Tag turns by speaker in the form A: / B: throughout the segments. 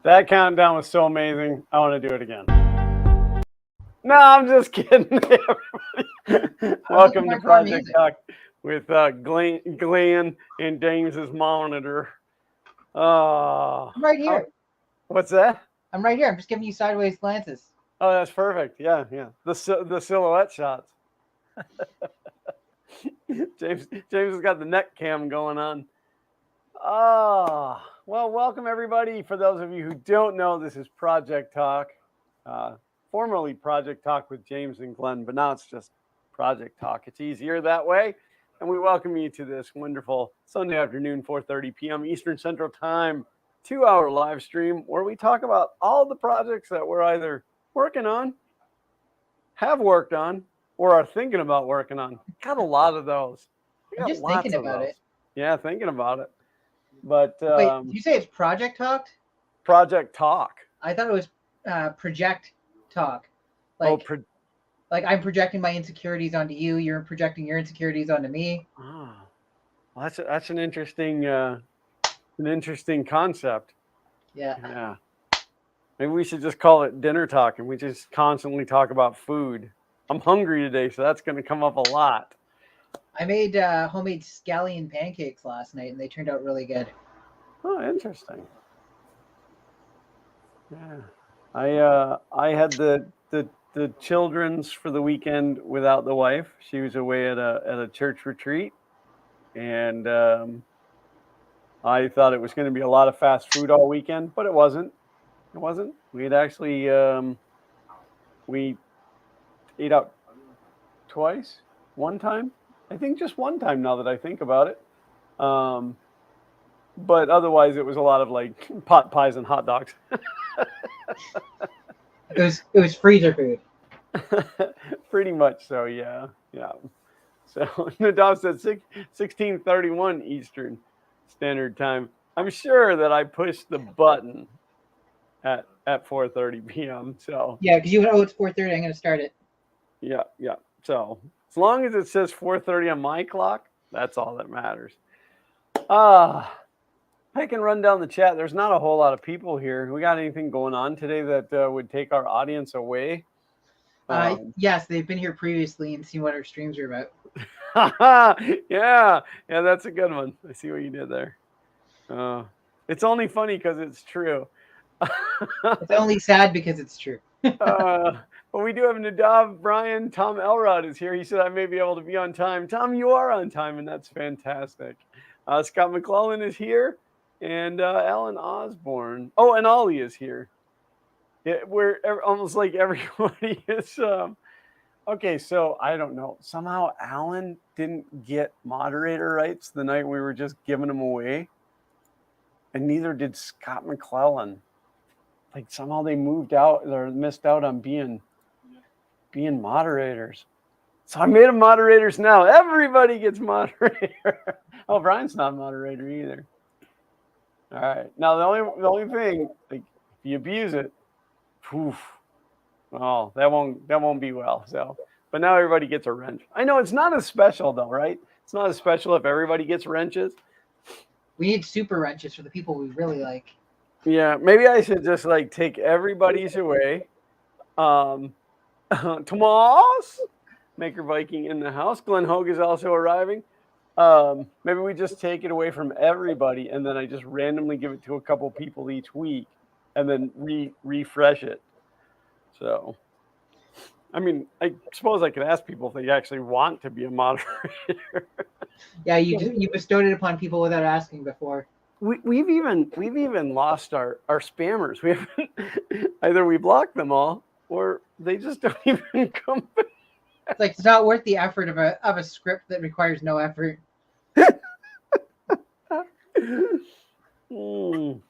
A: That countdown was so amazing. I want to do it again. No, I'm just kidding. Welcome to Project Talk with Glenn and James's monitor.
B: I'm right here.
A: What's that?
B: I'm right here. I'm just giving you sideways glances.
A: Oh, that's perfect. Yeah. The silhouette shots. James has got the neck cam going on. Well, welcome everybody. For those of you who don't know, this is Project Talk, formerly Project Talk with James and Glenn, but now it's just Project Talk. It's easier that way. And we welcome you to this wonderful Sunday afternoon, 4:30 p.m. Eastern Central Time, 2-hour live stream where we talk about all the projects that we're either working on, have worked on, or are thinking about working on. Got a lot of those.
B: I'm just thinking about it.
A: Yeah, thinking about it. But
B: wait, did you say it's Project Talk?
A: Project Talk.
B: I thought it was Project Talk. Like I'm projecting my insecurities onto you. You're projecting your insecurities onto me.
A: Oh, well, that's an interesting concept.
B: Yeah.
A: Maybe we should just call it dinner talk, and we just constantly talk about food. I'm hungry today, so that's going to come up a lot.
B: I made homemade scallion pancakes last night, and they turned out really good.
A: Oh, interesting. Yeah, I had the children's for the weekend without the wife. She was away at a church retreat, and I thought it was going to be a lot of fast food all weekend, but it wasn't. It wasn't. We had actually we ate out twice, one time. I think just one time now that I think about it. But otherwise, it was a lot of like pot pies and hot dogs.
B: It was freezer food.
A: Pretty much so, yeah. So Nadav said 16:31 Eastern Standard Time. I'm sure that I pushed the button at 4:30 p.m. So
B: yeah, because you know it's 4:30. I'm going to start it.
A: Yeah. So as long as it says 4:30 on my clock, that's all that matters. I can run down the chat. There's not a whole lot of people here. We got anything going on today that would take our audience away?
B: Yes, they've been here previously and seen what our streams are
A: about. Yeah, that's a good one. I see what you did there. It's only funny because it's true.
B: It's only sad because it's true.
A: But we do have Nadav, Brian, Tom Elrod is here. He said I may be able to be on time. Tom, you are on time, and that's fantastic. Scott McClellan is here, and Alan Osborne. Oh, and Ollie is here. We're almost like everybody is. Okay, so I don't know. Somehow Alan didn't get moderator rights the night we were just giving them away, and neither did Scott McClellan. Like somehow they moved out or missed out on being moderators. So I made them moderators now. Everybody gets moderator. Oh, Brian's not a moderator either. All right. Now the only thing, like if you abuse it, poof. Oh, that won't be well. So, but now everybody gets a wrench. I know it's not as special though, right? It's not as special if everybody gets wrenches.
B: We need super wrenches for the people we really like.
A: Yeah, maybe I should just like take everybody's away. Tomas, Maker Viking in the house. Glenn Hogue is also arriving. Maybe we just take it away from everybody, and then I just randomly give it to a couple people each week, and then refresh it. So, I mean, I suppose I could ask people if they actually want to be a moderator.
B: Yeah, you bestowed it upon people without asking before.
A: We've even lost our spammers. We haven't, either we block them all or they just don't even come back.
B: It's like it's not worth the effort of a script that requires no effort.
A: Oh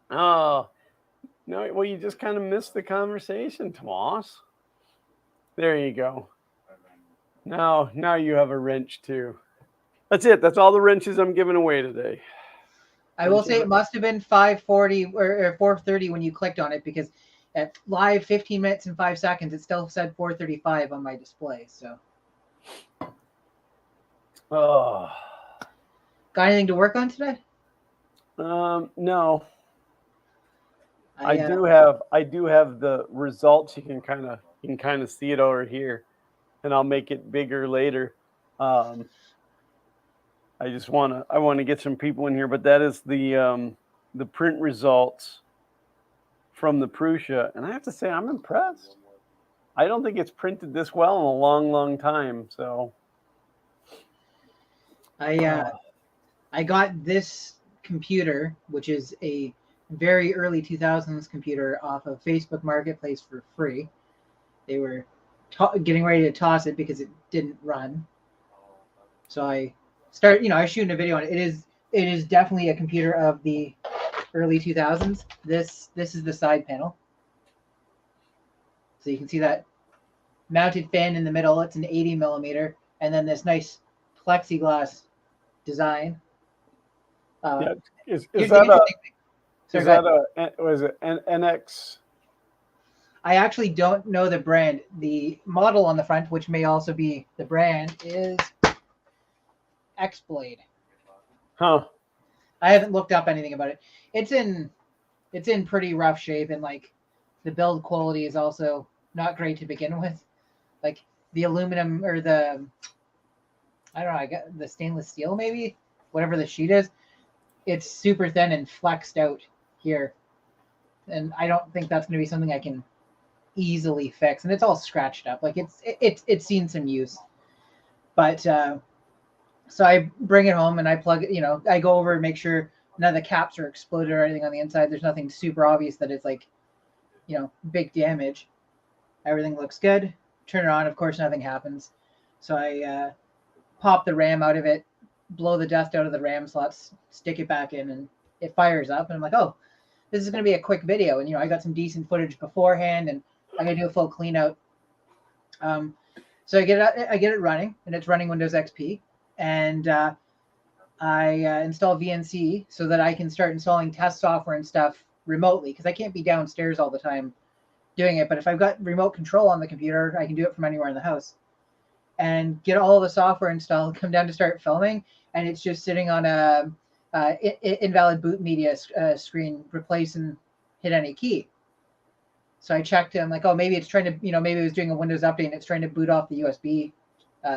A: no! Well, you just kind of missed the conversation, Tomas. There you go. Now you have a wrench too. That's it. That's all the wrenches I'm giving away today.
B: I will say it must have been 5:40 or 4:30 when you clicked on it, because at live 15 minutes and 5 seconds, it still said 4:35 on my display. So, got anything to work on today?
A: No. I do have the results. You can kind of see it over here, and I'll make it bigger later. Um, I want to get some people in here, but that is the print results from the Prusa, and I have to say I'm impressed. I don't think it's printed this well in a long, long time. So
B: I I got this computer, which is a very early 2000s computer, off of Facebook Marketplace for free. They were getting ready to toss it because it didn't run. So I shooting a video on it. It is definitely a computer of the early 2000s. This is the side panel. So you can see that mounted fan in the middle. It's an 80 millimeter, and then this nice plexiglass design.
A: yeah, is
B: Here's the
A: that a
B: interesting thing. Sorry,
A: is
B: go ahead.
A: that a was it an NX?
B: I actually don't know the brand. The model on the front, which may also be the brand, is X-Blade.
A: Huh.
B: I haven't looked up anything about it. It's in pretty rough shape, and like the build quality is also not great to begin with. Like the aluminum or the I don't know, I got the stainless steel maybe, whatever the sheet is. It's super thin and flexed out here, and I don't think that's going to be something I can easily fix. And it's all scratched up. Like it's seen some use, but so I bring it home and I plug it. I go over and make sure none of the caps are exploded or anything on the inside. There's nothing super obvious that it's like big damage. Everything looks good. Turn it on. Of course, nothing happens. So I pop the RAM out of it, blow the dust out of the RAM slots, stick it back in, and it fires up. And I'm like, oh, this is going to be a quick video. And I got some decent footage beforehand, and I got to do a full clean out. So I get it running, and it's running Windows XP, and I install VNC so that I can start installing test software and stuff remotely, because I can't be downstairs all the time doing it. But if I've got remote control on the computer, I can do it from anywhere in the house and get all the software installed, come down to start filming, and it's just sitting on a invalid boot media screen, replace and hit any key. So I checked, I'm like, oh, maybe it's trying to, maybe it was doing a Windows update and it's trying to boot off the USB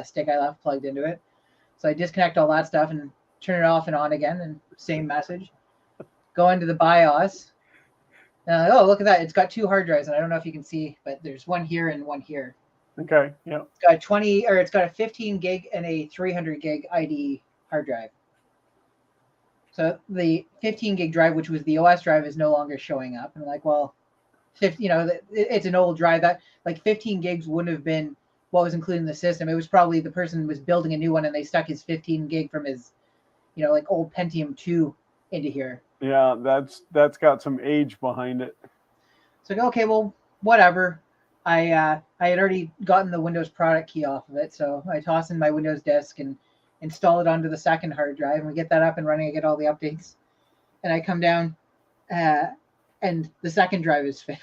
B: stick I left plugged into it. So I disconnect all that stuff and turn it off and on again, and same message. Go into the BIOS. Oh, look at that. It's got two hard drives, and I don't know if you can see, but there's one here and one here.
A: Okay. Yeah.
B: It's got a 15 gig and a 300 gig ID hard drive. So the 15 gig drive, which was the OS drive, is no longer showing up. And I'm like, well, it's an old drive. That like 15 gigs wouldn't have been what was included in the system. It was probably the person was building a new one and they stuck his 15 gig from his, like old Pentium 2 into here.
A: Yeah, that's got some age behind it.
B: So okay, well, whatever. I had already gotten the Windows product key off of it, so I toss in my Windows disk and install it onto the second hard drive, and we get that up and running. I get all the updates, and I come down, and the second drive is failed.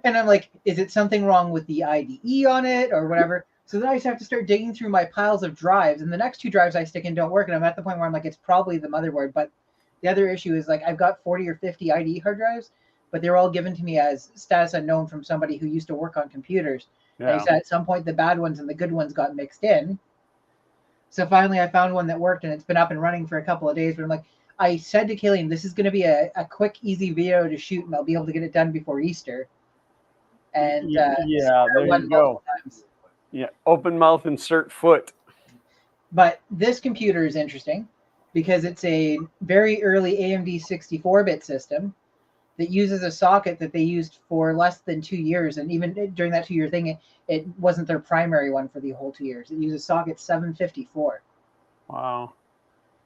B: And I'm like, is it something wrong with the IDE on it or whatever? So then I just have to start digging through my piles of drives, and the next two drives I stick in don't work, and I'm at the point where I'm like, it's probably the motherboard. But the other issue is like I've got 40 or 50 IDE hard drives, but they're all given to me as status unknown from somebody who used to work on computers. Yeah. And he said at some point the bad ones and the good ones got mixed in. So finally I found one that worked, and it's been up and running for a couple of days. But I'm like, I said to Killian, this is going to be a quick, easy video to shoot, and I'll be able to get it done before Easter. And
A: yeah, there you go. Yeah, open mouth, insert foot.
B: But this computer is interesting because it's a very early AMD 64-bit system that uses a socket that they used for less than 2 years. And even during that 2-year thing, it wasn't their primary one for the whole 2 years. It uses socket 754.
A: Wow.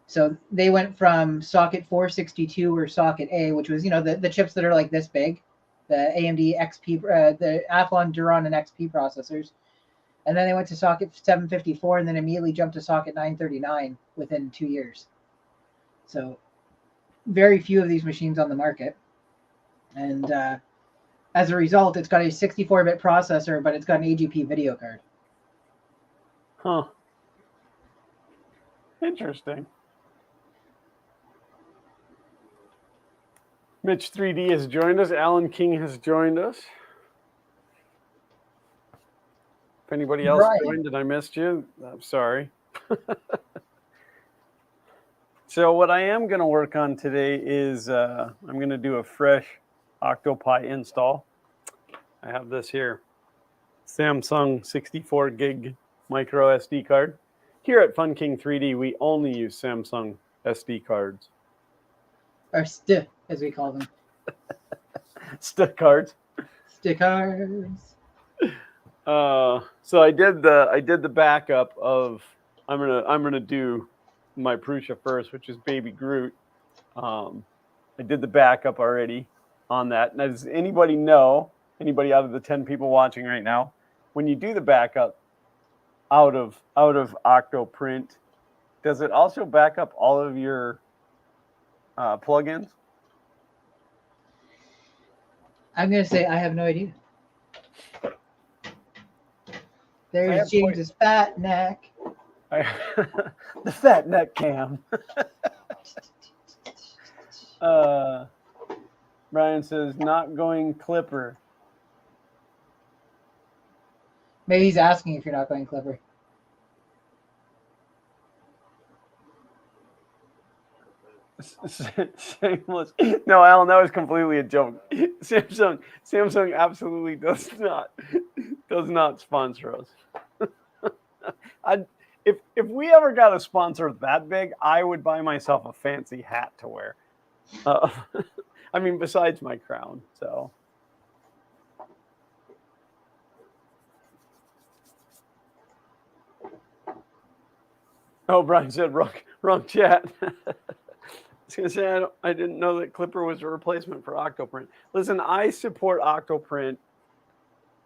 B: So they went from socket 462 or socket A, which was, the chips that are like this big, the AMD XP, the Athlon, Duron, and XP processors. And then they went to socket 754 and then immediately jumped to socket 939 within 2 years. So very few of these machines on the market. And as a result, it's got a 64-bit processor, but it's got an AGP video card.
A: Huh. Interesting. Mitch 3D has joined us. Alan King has joined us. If anybody else joined and I missed you, I'm sorry. So what I am going to work on today is I'm going to do a fresh Octopi install. I have this here, Samsung 64 gig micro SD card. Here at Fun King 3D, we only use Samsung SD cards.
B: Or ST, as we call them.
A: ST cards.
B: Stickers.
A: So I did the backup of I'm gonna do my Prusa first, which is Baby Groot. I did the backup already on that. Now, does anybody know, anybody out of the 10 people watching right now, when you do the backup out of Octoprint, does it also back up all of your plugins?
B: I'm gonna say I have no idea. There's James's fat neck.
A: The fat neck cam. Brian says, not going Clipper.
B: Maybe he's asking if you're not going Clipper.
A: Shameless. No, Alan, that was completely a joke. Samsung absolutely does not sponsor us. If we ever got a sponsor that big, I would buy myself a fancy hat to wear. I mean, besides my crown. So. Oh, Brian said wrong chat. I was going to say, I didn't know that Clipper was a replacement for Octoprint. Listen, I support Octoprint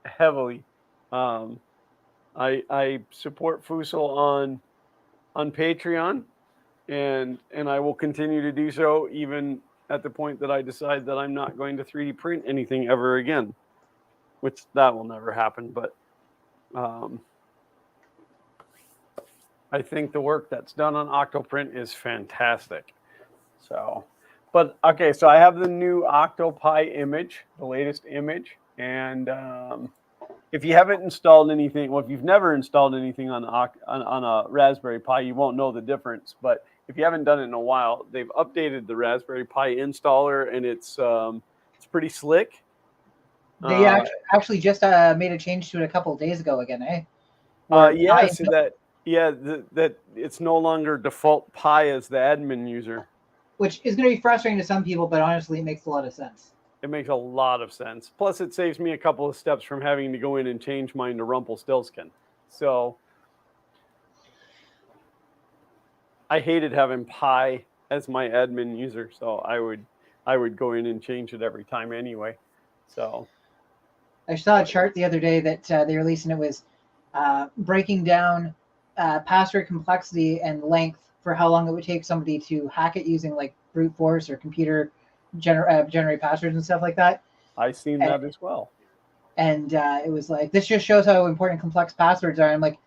A: heavily. I support Fusel on Patreon, and I will continue to do so even at the point that I decide that I'm not going to 3D print anything ever again, which that will never happen. But I think the work that's done on Octoprint is fantastic. So, but okay, so I have the new Octopi image, the latest image, and if you haven't installed anything, well, if you've never installed anything on a Raspberry Pi, you won't know the difference. But if you haven't done it in a while, they've updated the Raspberry Pi installer, and it's pretty slick.
B: They actually just made a change to it a couple of days ago again, eh?
A: Yeah, so that it's no longer default Pi as the admin user.
B: Which is going to be frustrating to some people, but honestly, it makes a lot of sense.
A: It makes a lot of sense. Plus, it saves me a couple of steps from having to go in and change mine to Rumpelstiltskin. So I hated having Pi as my admin user, so I would go in and change it every time anyway. So
B: I saw a chart the other day that they released, and it was breaking down password complexity and length for how long it would take somebody to hack it using like brute force or computer generate passwords and stuff like that.
A: I've seen that as well.
B: And it was like, this just shows how important complex passwords are. I'm like,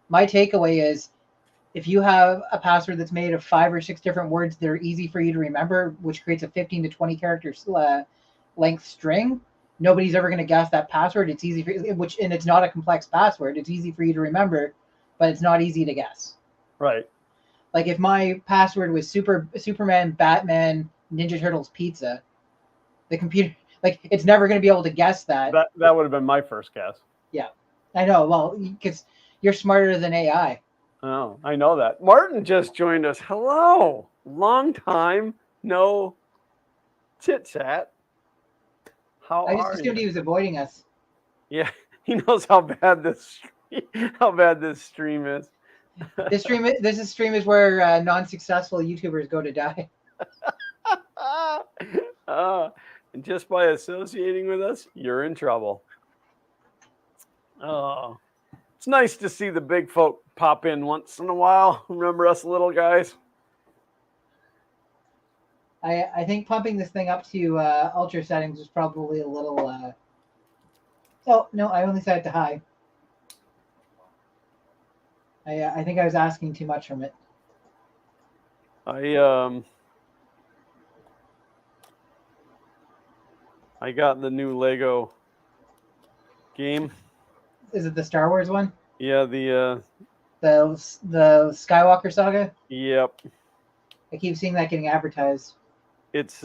B: my takeaway is, if you have a password that's made of 5 or 6 different words that are easy for you to remember, which creates a 15 to 20 characters length string, nobody's ever going to guess that password. It's easy for and it's not a complex password. It's easy for you to remember, but it's not easy to guess.
A: Right.
B: Like if my password was Superman, Batman, Ninja Turtles, pizza, the computer, like, it's never going to be able to guess that.
A: That would have been my first guess.
B: Yeah, I know. Well, because you're smarter than AI.
A: Oh, I know that. Martin just joined us. Hello. Long time no chit chat. How
B: I just assumed he was avoiding us.
A: Yeah, he knows how bad this stream is.
B: This stream is where non-successful YouTubers go to die.
A: And just by associating with us, you're in trouble. Oh, it's nice to see the big folk pop in once in a while. Remember us little guys?
B: I think pumping this thing up to ultra settings is probably a little. Oh no, I only set it to high. I think I was asking too much from it.
A: I got the new Lego game.
B: Is it the Star Wars one?
A: Yeah,
B: The Skywalker saga?
A: yep.
B: I keep seeing that getting advertised.
A: It's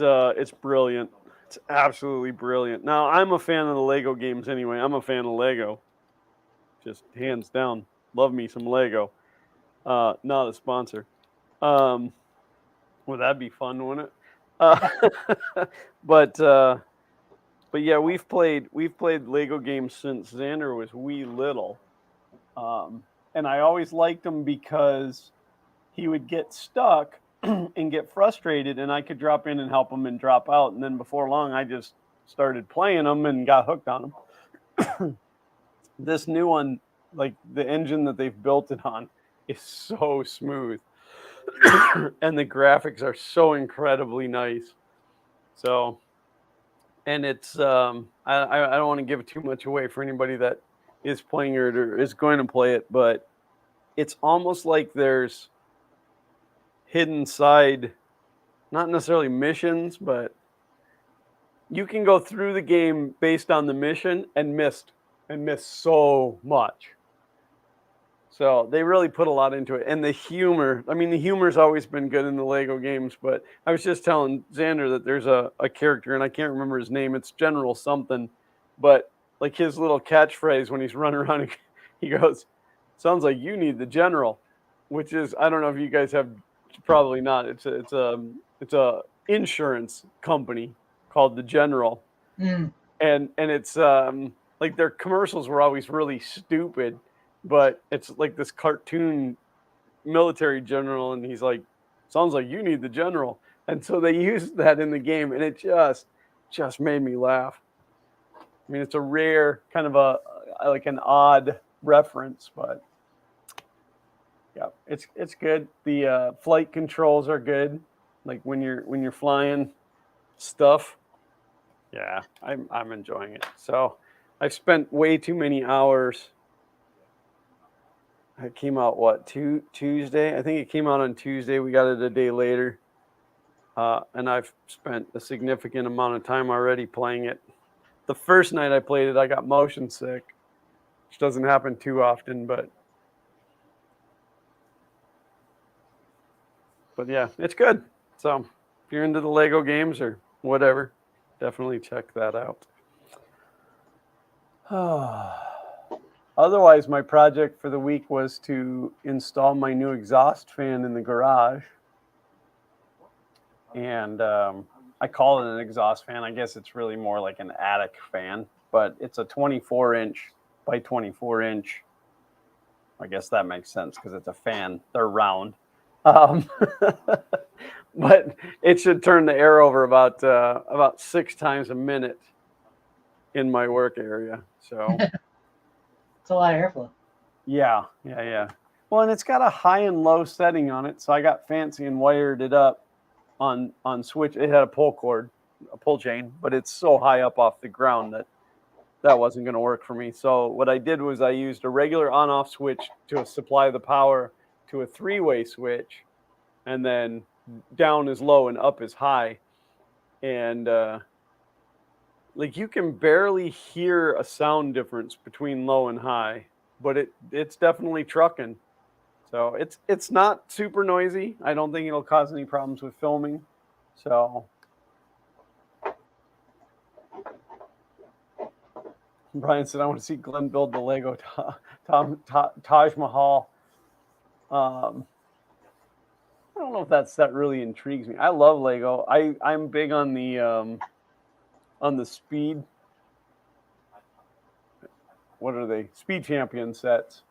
A: brilliant. It's absolutely brilliant. Now, I'm a fan of the Lego games anyway. I'm a fan of Lego. Just hands down. Love me some Lego. Not a sponsor. Um, well, that'd be fun, wouldn't it? Uh, but but yeah, we've played Lego games since Xander was wee little, and I always liked him because he would get stuck and get frustrated, and I could drop in and help him and drop out, and then before long, I just started playing them and got hooked on them. This new one, like the engine that they've built it on, is so smooth, and the graphics are so incredibly nice. So, and it's I don't want to give too much away for anybody that is playing it or is going to play it, but it's almost like there's hidden side, not necessarily missions, but you can go through the game based on the mission and miss so much. So they really put a lot into it. And the humor, I mean, the humor's always been good in the Lego games, but I was just telling Xander that there's a character, and I can't remember his name. It's General something, but like his little catchphrase when he's running around, he goes, "Sounds like you need the General," which is, I don't know if you guys have, probably not. It's a insurance company called the General,
B: Mm.
A: and it's like their commercials were always really stupid, but it's like this cartoon military general, and he's like, "Sounds like you need the General," and so they used that in the game, and it just made me laugh. I mean, it's a rare kind of a like an odd reference, but yeah, it's good. The flight controls are good, like when you're flying stuff. Yeah, I'm enjoying it. So I've spent way too many hours. It came out what, Tuesday? I think it came out on Tuesday. We got it a day later, and I've spent a significant amount of time already playing it. The first night I played it, I got motion sick, which doesn't happen too often, but yeah, it's good. So if you're into the Lego games or whatever, definitely check that out. Otherwise, my project for the week was to install my new exhaust fan in the garage. And I call it an exhaust fan. I guess it's really more like an attic fan, but it's a 24-inch by 24-inch. I guess that makes sense because it's a fan. They're round. Um, but it should turn the air over about 6 times a minute in my work area. So
B: It's a lot of airflow.
A: yeah. Well, and it's got a high and low setting on it, so I got fancy and wired it up on switch. It had a pull cord, a pull chain, but it's so high up off the ground that wasn't going to work for me. So what I did was I used a regular on-off switch to supply the power to a three-way switch, and then down is low and up is high, and like you can barely hear a sound difference between low and high, but it's definitely trucking. So it's not super noisy. I don't think it'll cause any problems with filming. So Brian said, "I want to see Glenn build the Lego Taj Mahal." I don't know if that really intrigues me. I love Lego. I'm big on the speed. What are they? Speed Champion sets,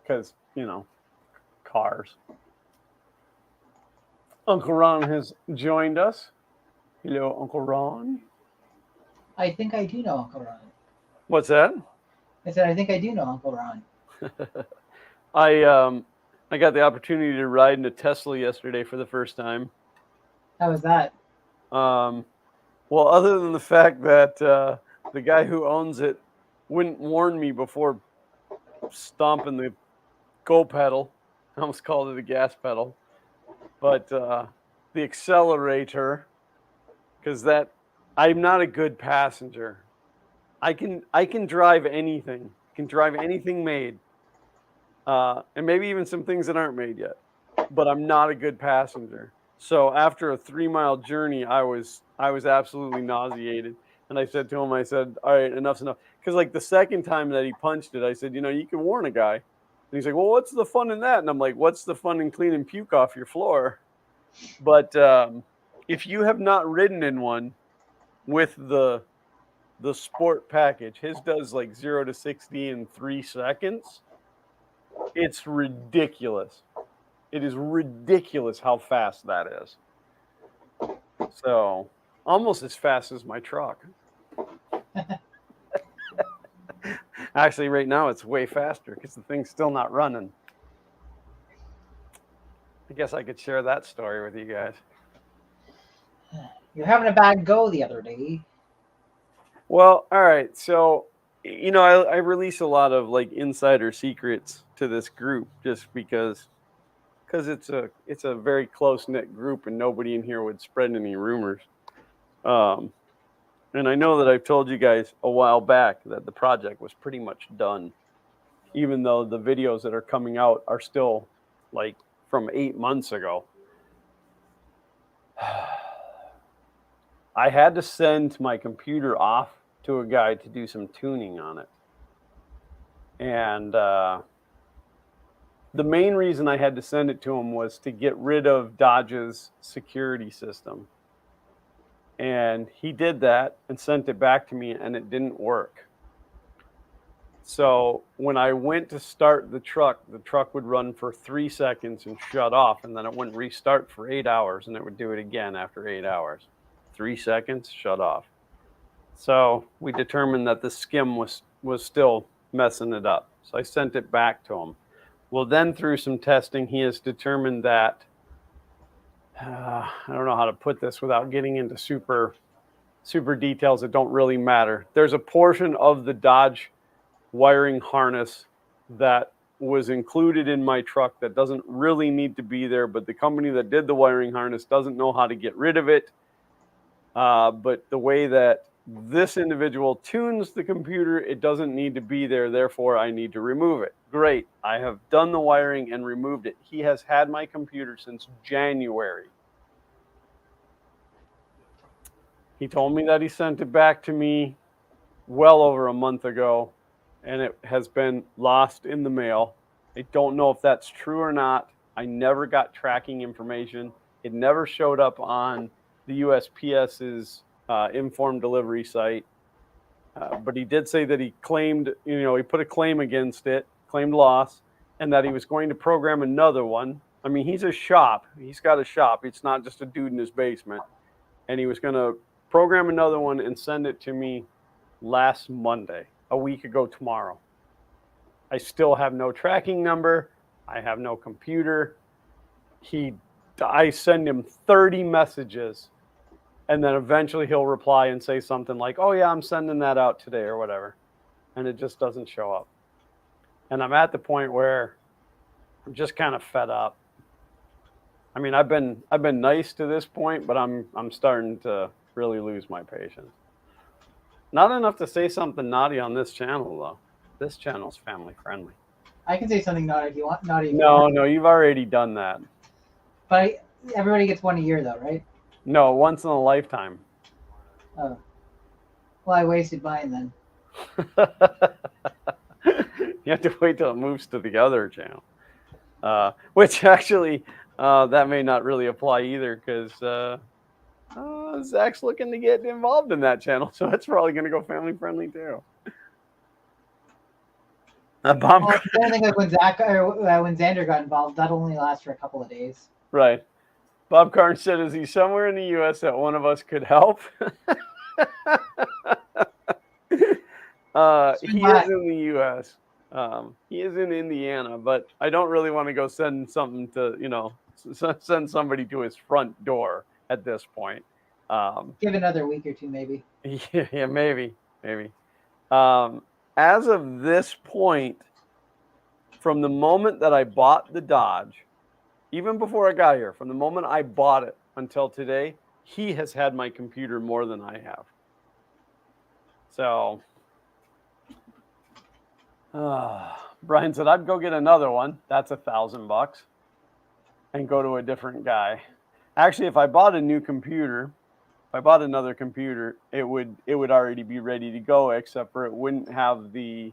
A: because cars. Uncle Ron has joined us. Hello, Uncle Ron.
B: I think I do know Uncle Ron.
A: What's that?
B: I said I think I do know Uncle Ron.
A: I got the opportunity to ride in a Tesla yesterday for the first time.
B: How was that?
A: Well, other than the fact that the guy who owns it wouldn't warn me before stomping the go pedal. I almost called it a gas pedal. But the accelerator, because that I'm not a good passenger. I can drive anything. Can drive anything made. And maybe even some things that aren't made yet. But I'm not a good passenger. So after a 3-mile journey, I was absolutely nauseated. And I said to him, I said, all right, enough's enough. Because like the second time that he punched it, I said, you can warn a guy. And he's like, well, what's the fun in that? And I'm like, what's the fun in cleaning puke off your floor? But if you have not ridden in one with the sport package, his does like 0 to 60 in 3 seconds. It's ridiculous. It is ridiculous how fast that is. So almost as fast as my truck. Actually, right now it's way faster because the thing's still not running. I guess I could share that story with you guys.
B: You're having a bad go the other day.
A: Well, all right. So, I release a lot of like insider secrets to this group just because it's a very close knit group and nobody in here would spread any rumors. And I know that I've told you guys a while back that the project was pretty much done, even though the videos that are coming out are still like from 8 months ago. I had to send my computer off to a guy to do some tuning on it. And the main reason I had to send it to him was to get rid of Dodge's security system. And he did that and sent it back to me, and it didn't work. So when I went to start the truck would run for 3 seconds and shut off, and then it wouldn't restart for 8 hours, and it would do it again after 8 hours. 3 seconds, shut off. So we determined that the skim was still messing it up. So I sent it back to him. Well, then through some testing, he has determined that, I don't know how to put this without getting into super details that don't really matter. There's a portion of the Dodge wiring harness that was included in my truck that doesn't really need to be there, but the company that did the wiring harness doesn't know how to get rid of it. But the way that this individual tunes the computer, it doesn't need to be there. Therefore, I need to remove it. Great. I have done the wiring and removed it. He has had my computer since January. He told me that he sent it back to me well over a month ago, and it has been lost in the mail. I don't know if that's true or not. I never got tracking information. It never showed up on the USPS's informed delivery site. But he did say that he claimed, he put a claim against it, claimed loss, and that he was going to program another one. I mean, he's a shop. He's got a shop. It's not just a dude in his basement. And he was going to program another one and send it to me last Monday, a week ago tomorrow. I still have no tracking number. I have no computer. I send him 30 messages, and then eventually he'll reply and say something like, oh yeah, I'm sending that out today or whatever. And it just doesn't show up. And I'm at the point where I'm just kind of fed up. I mean, I've been nice to this point, but I'm starting to really lose my patience. Not enough to say something naughty on this channel, though. This channel's family friendly.
B: I can say something naughty if you want.
A: No, you've already done that.
B: But everybody gets one a year, though, right?
A: No, once in a lifetime.
B: Oh. Well, I wasted mine then.
A: You have to wait till it moves to the other channel. Which actually, that may not really apply either, because Zach's looking to get involved in that channel, so it's probably going to go family friendly too.
B: Well, I think like when Xander got involved, that only lasts for a couple of days.
A: Right. Bob Karn said, is he somewhere in the U.S. that one of us could help? He is in the U.S. He is in Indiana, but I don't really want to go send something to, send somebody to his front door at this point.
B: Give another week or two, maybe.
A: Yeah, maybe. As of this point, from the moment that I bought the Dodge, even before I got here, from the moment I bought it until today, he has had my computer more than I have. So, Brian said, I'd go get another one. That's $1,000 and go to a different guy. Actually, if I bought a new computer, if I bought another computer, it would already be ready to go, except for it wouldn't have the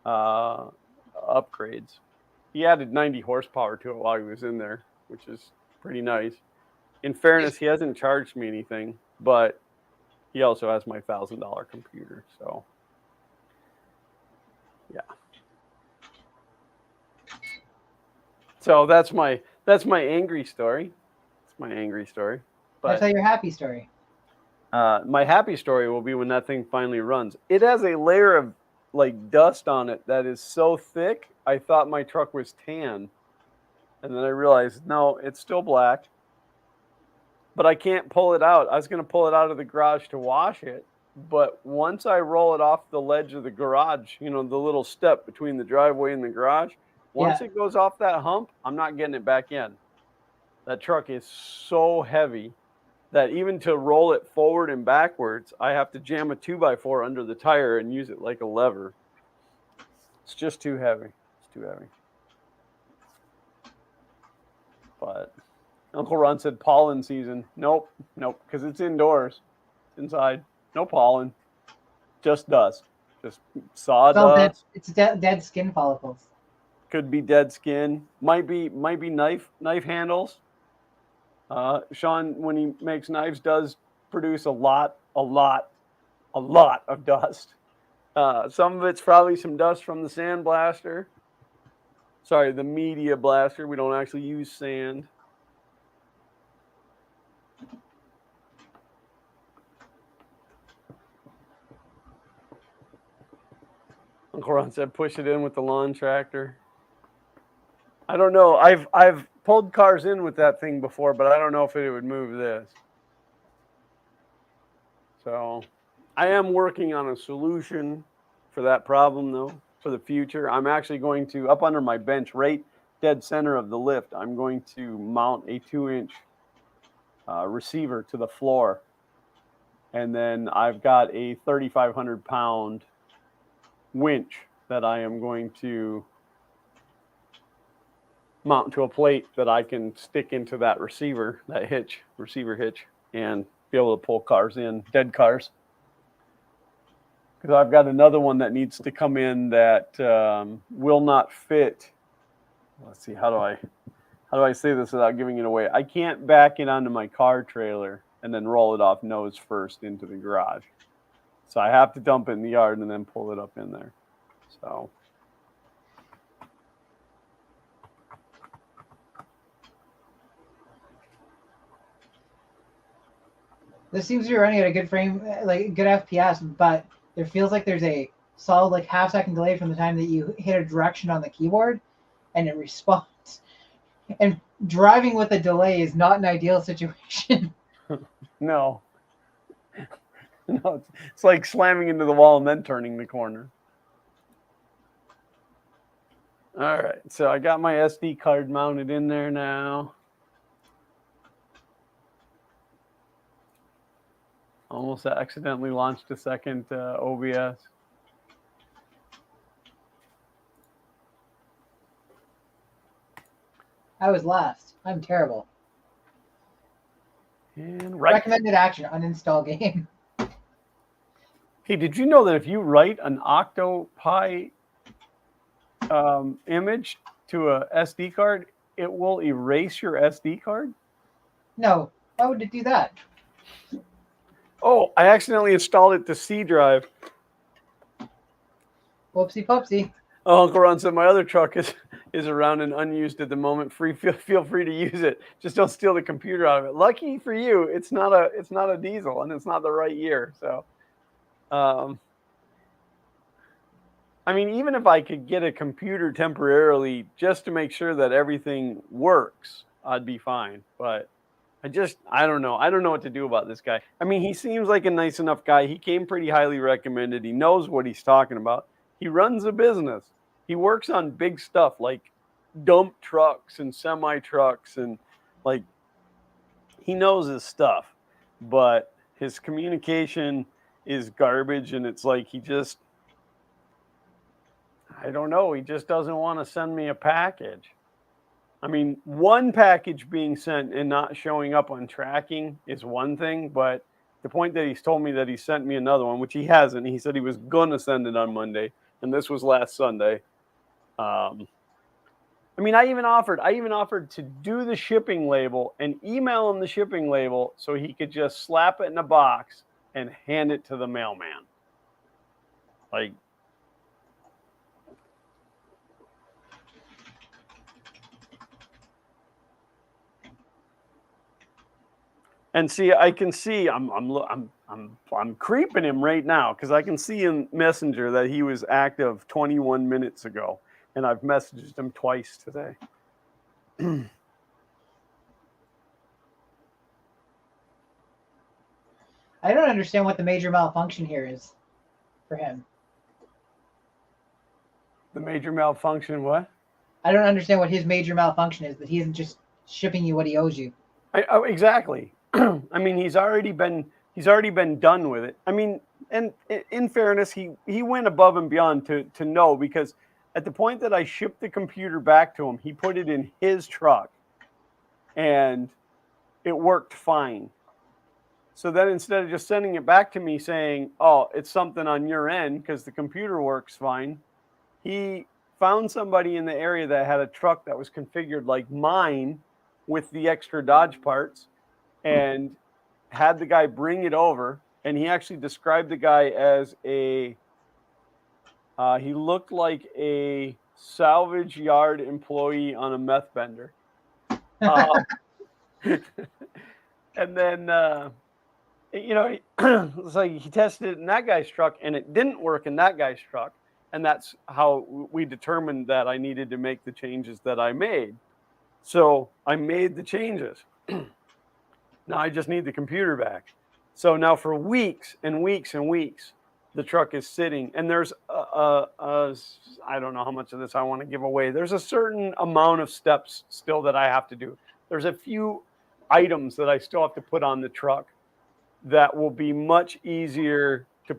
A: upgrades. He added 90 horsepower to it while he was in there, which is pretty nice. In fairness, he hasn't charged me anything, but he also has my $1,000 computer. So, yeah. So that's my angry story. It's my angry story.
B: But tell your happy story.
A: My happy story will be when that thing finally runs. It has a layer of like dust on it that is so thick, I thought my truck was tan. And then I realized, no, it's still black. But I can't pull it out. I was going to pull it out of the garage to wash it. But once I roll it off the ledge of the garage, the little step between the driveway and the garage, once it goes off that hump, I'm not getting it back in. That truck is so heavy that even to roll it forward and backwards, I have to jam a 2x4 under the tire and use it like a lever. It's just too heavy. It's too heavy. But Uncle Ron said pollen season. Nope, because it's indoors. It's inside. No pollen. Just dust. Just sawdust.
B: It's dead skin follicles.
A: Could be dead skin. Might be knife handles. Sean, when he makes knives, does produce a lot of dust. Some of it's probably some dust from the sand blaster. Sorry, the media blaster. We don't actually use sand. Uncle Ron said, push it in with the lawn tractor. I don't know. I've pulled cars in with that thing before, but I don't know if it would move this. So I am working on a solution for that problem, though, for the future. I'm actually going to, up under my bench, right dead center of the lift, I'm going to mount a 2-inch receiver to the floor. And then I've got a 3,500-pound winch that I am going to mount to a plate that I can stick into that receiver hitch, and be able to pull cars in, dead cars. Because I've got another one that needs to come in that will not fit. Let's see, how do I say this without giving it away? I can't back it onto my car trailer and then roll it off nose first into the garage. So I have to dump it in the yard and then pull it up in there. So
B: this seems to be running at a good frame, like good FPS, but there feels like there's a solid like half-second delay from the time that you hit a direction on the keyboard and it responds. And driving with a delay is not an ideal situation.
A: No, it's like slamming into the wall and then turning the corner. All right, so I got my SD card mounted in there now. Almost accidentally launched a second OBS.
B: I was last. I'm terrible.
A: And
B: recommended action: uninstall game.
A: Hey, did you know that if you write an Octopi image to a SD card, it will erase your SD card?
B: No. Why would it do that?
A: Oh, I accidentally installed it to C drive.
B: Whoopsie poopsie.
A: Oh, Uncle Ron said my other truck is around and unused at the moment. Feel free to use it. Just don't steal the computer out of it. Lucky for you, it's not a diesel and it's not the right year. So, I mean, even if I could get a computer temporarily just to make sure that everything works, I'd be fine. But I don't know. I don't know what to do about this guy. I mean, he seems like a nice enough guy. He came pretty highly recommended. He knows what he's talking about. He runs a business. He works on big stuff like dump trucks and semi trucks, and like he knows his stuff. but his communication is garbage, and it's like he just, I don't know, he just doesn't want to send me a package. I mean, one package being sent and not showing up on tracking is one thing, but the point that he's told me that he sent me another one, which he hasn't, he said he was going to send it on Monday, and this was last Sunday. I mean, I even offered to do the shipping label and email him the shipping label so he could just slap it in a box and hand it to the mailman. Like, and see, I can see I'm creeping him right now because I can see in Messenger that he was active 21 minutes ago, and I've messaged him twice today.
B: I don't understand what the major malfunction here is for him.
A: The major malfunction, what?
B: I don't understand what his major malfunction is, that he isn't just shipping you what he owes you.
A: Exactly. I mean, he's already been done with it. I mean, and in fairness, he went above and beyond to know, because at the point that I shipped the computer back to him, he put it in his truck and it worked fine. So then instead of just sending it back to me saying, "Oh, it's something on your end because the computer works fine," he found somebody in the area that had a truck that was configured like mine with the extra Dodge parts, and had the guy bring it over. And he actually described the guy as he looked like a salvage yard employee on a meth bender. And then, it's like he tested it in that guy's truck and it didn't work in that guy's truck. And that's how we determined that I needed to make the changes that I made. So I made the changes. Now I just need the computer back. So now for weeks and weeks and weeks, the truck is sitting, and there's I don't know how much of this I want to give away. There's a certain amount of steps still that I have to do. There's a few items that I still have to put on the truck that will be much easier to,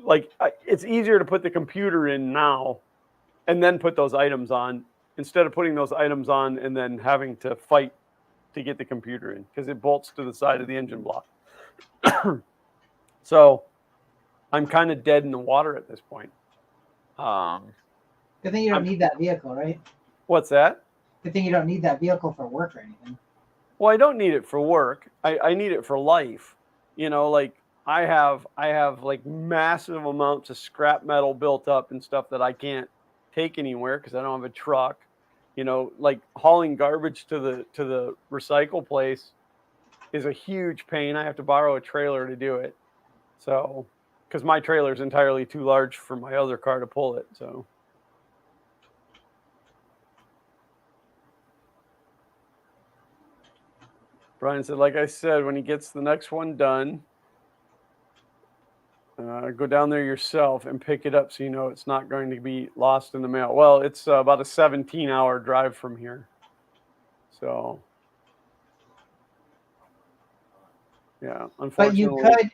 A: like, it's easier to put the computer in now and then put those items on, instead of putting those items on and then having to fight to get the computer in, because it bolts to the side of the engine block. So I'm kind of dead in the water at this point.
B: Good thing you don't need that vehicle, right?
A: What's that?
B: Good thing you don't need that vehicle for work or anything.
A: Well, I don't need it for work. I need it for life. Like I have like massive amounts of scrap metal built up and stuff that I can't take anywhere because I don't have a truck. Like hauling garbage to the recycle place is a huge pain. I have to borrow a trailer to do it. So, because my trailer is entirely too large for my other car to pull it. So, Brian said, like I said, when he gets the next one done, go down there yourself and pick it up so you know it's not going to be lost in the mail. Well, it's about a 17-hour drive from here. So, yeah, unfortunately.
B: But you could.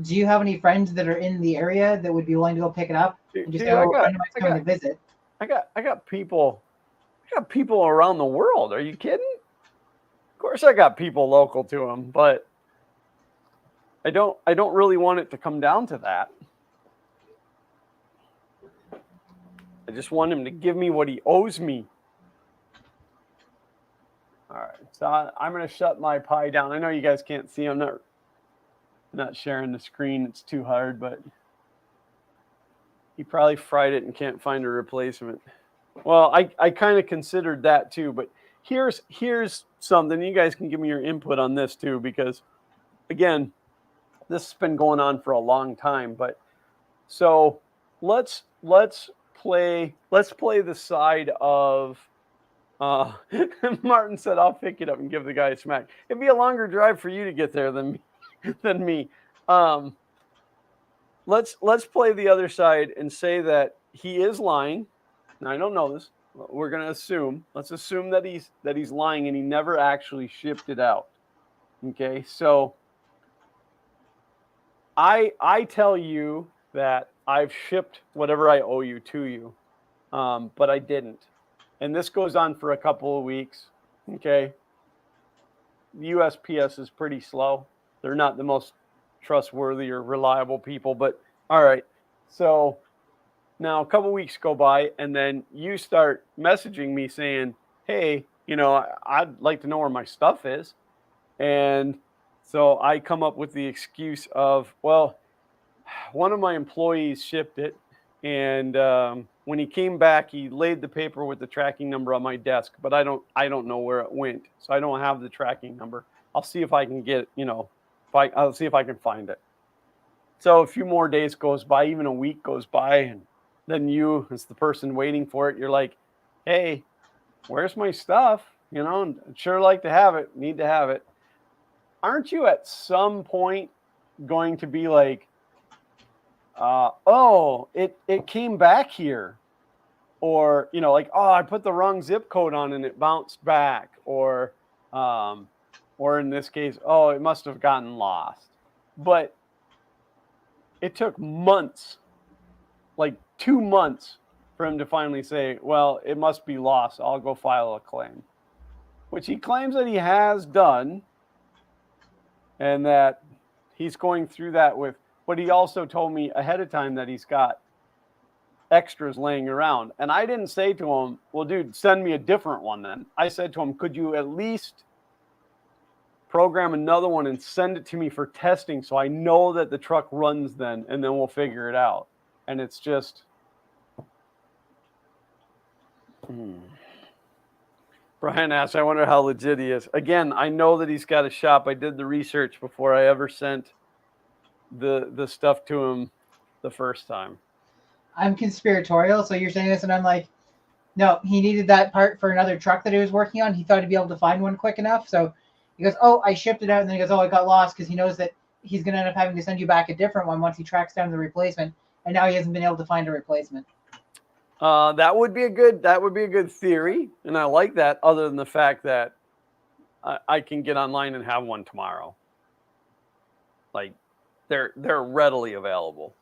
B: Do you have any friends that are in the area that would be willing to go pick it up and just go? A friend of mine's coming to visit.
A: I got people around the world. Are you kidding? Of course, I got people local to them, but I don't really want it to come down to that. I just want him to give me what he owes me. All right, so I'm going to shut my Pi down. I know you guys can't see. I'm not sharing the screen. It's too hard, but he probably fried it and can't find a replacement. Well, I kind of considered that too, but here's something. You guys can give me your input on this too, because again, this has been going on for a long time. But so let's play the side of Martin said, "I'll pick it up and give the guy a smack." It'd be a longer drive for you to get there than me. Let's play the other side and say that he is lying. Now, I don't know this. We're going to assume. Let's assume that he's lying and he never actually shipped it out. Okay, so I tell you that I've shipped whatever I owe you to you, but I didn't. And this goes on for a couple of weeks. Okay. The USPS is pretty slow. They're not the most trustworthy or reliable people, but all right. So now a couple of weeks go by, and then you start messaging me saying, hey, I'd like to know where my stuff is. And so I come up with the excuse of, well, one of my employees shipped it, and when he came back, he laid the paper with the tracking number on my desk, but I don't know where it went, so I don't have the tracking number. I'll see if I can get, I'll see if I can find it. So a few more days goes by, even a week goes by, and then you, as the person waiting for it, you're like, hey, where's my stuff? I'd sure like to have it, need to have it. Aren't you at some point going to be like, oh, it came back here, or like, oh, I put the wrong zip code on and it bounced back, um, or in this case, oh, it must have gotten lost. But it took months, like 2 months, for him to finally say, well, it must be lost. I'll go file a claim, which he claims that he has done, and that he's going through that with. But he also told me ahead of time that he's got extras laying around. And I didn't say to him, well, dude, send me a different one then. I said to him, could you at least program another one and send it to me for testing so I know that the truck runs then, and then we'll figure it out. And it's just... Brian asks, I wonder how legit he is. Again, I know that he's got a shop. I did the research before I ever sent the stuff to him the first time.
B: I'm conspiratorial, so you're saying this, and I'm like, no, he needed that part for another truck that he was working on. He thought he'd be able to find one quick enough. So he goes, oh, I shipped it out. And then he goes, oh, it got lost, because he knows that he's going to end up having to send you back a different one once he tracks down the replacement. And now he hasn't been able to find a replacement.
A: That would be a good theory, and I like that. Other than the fact that I can get online and have one tomorrow, like they're readily available.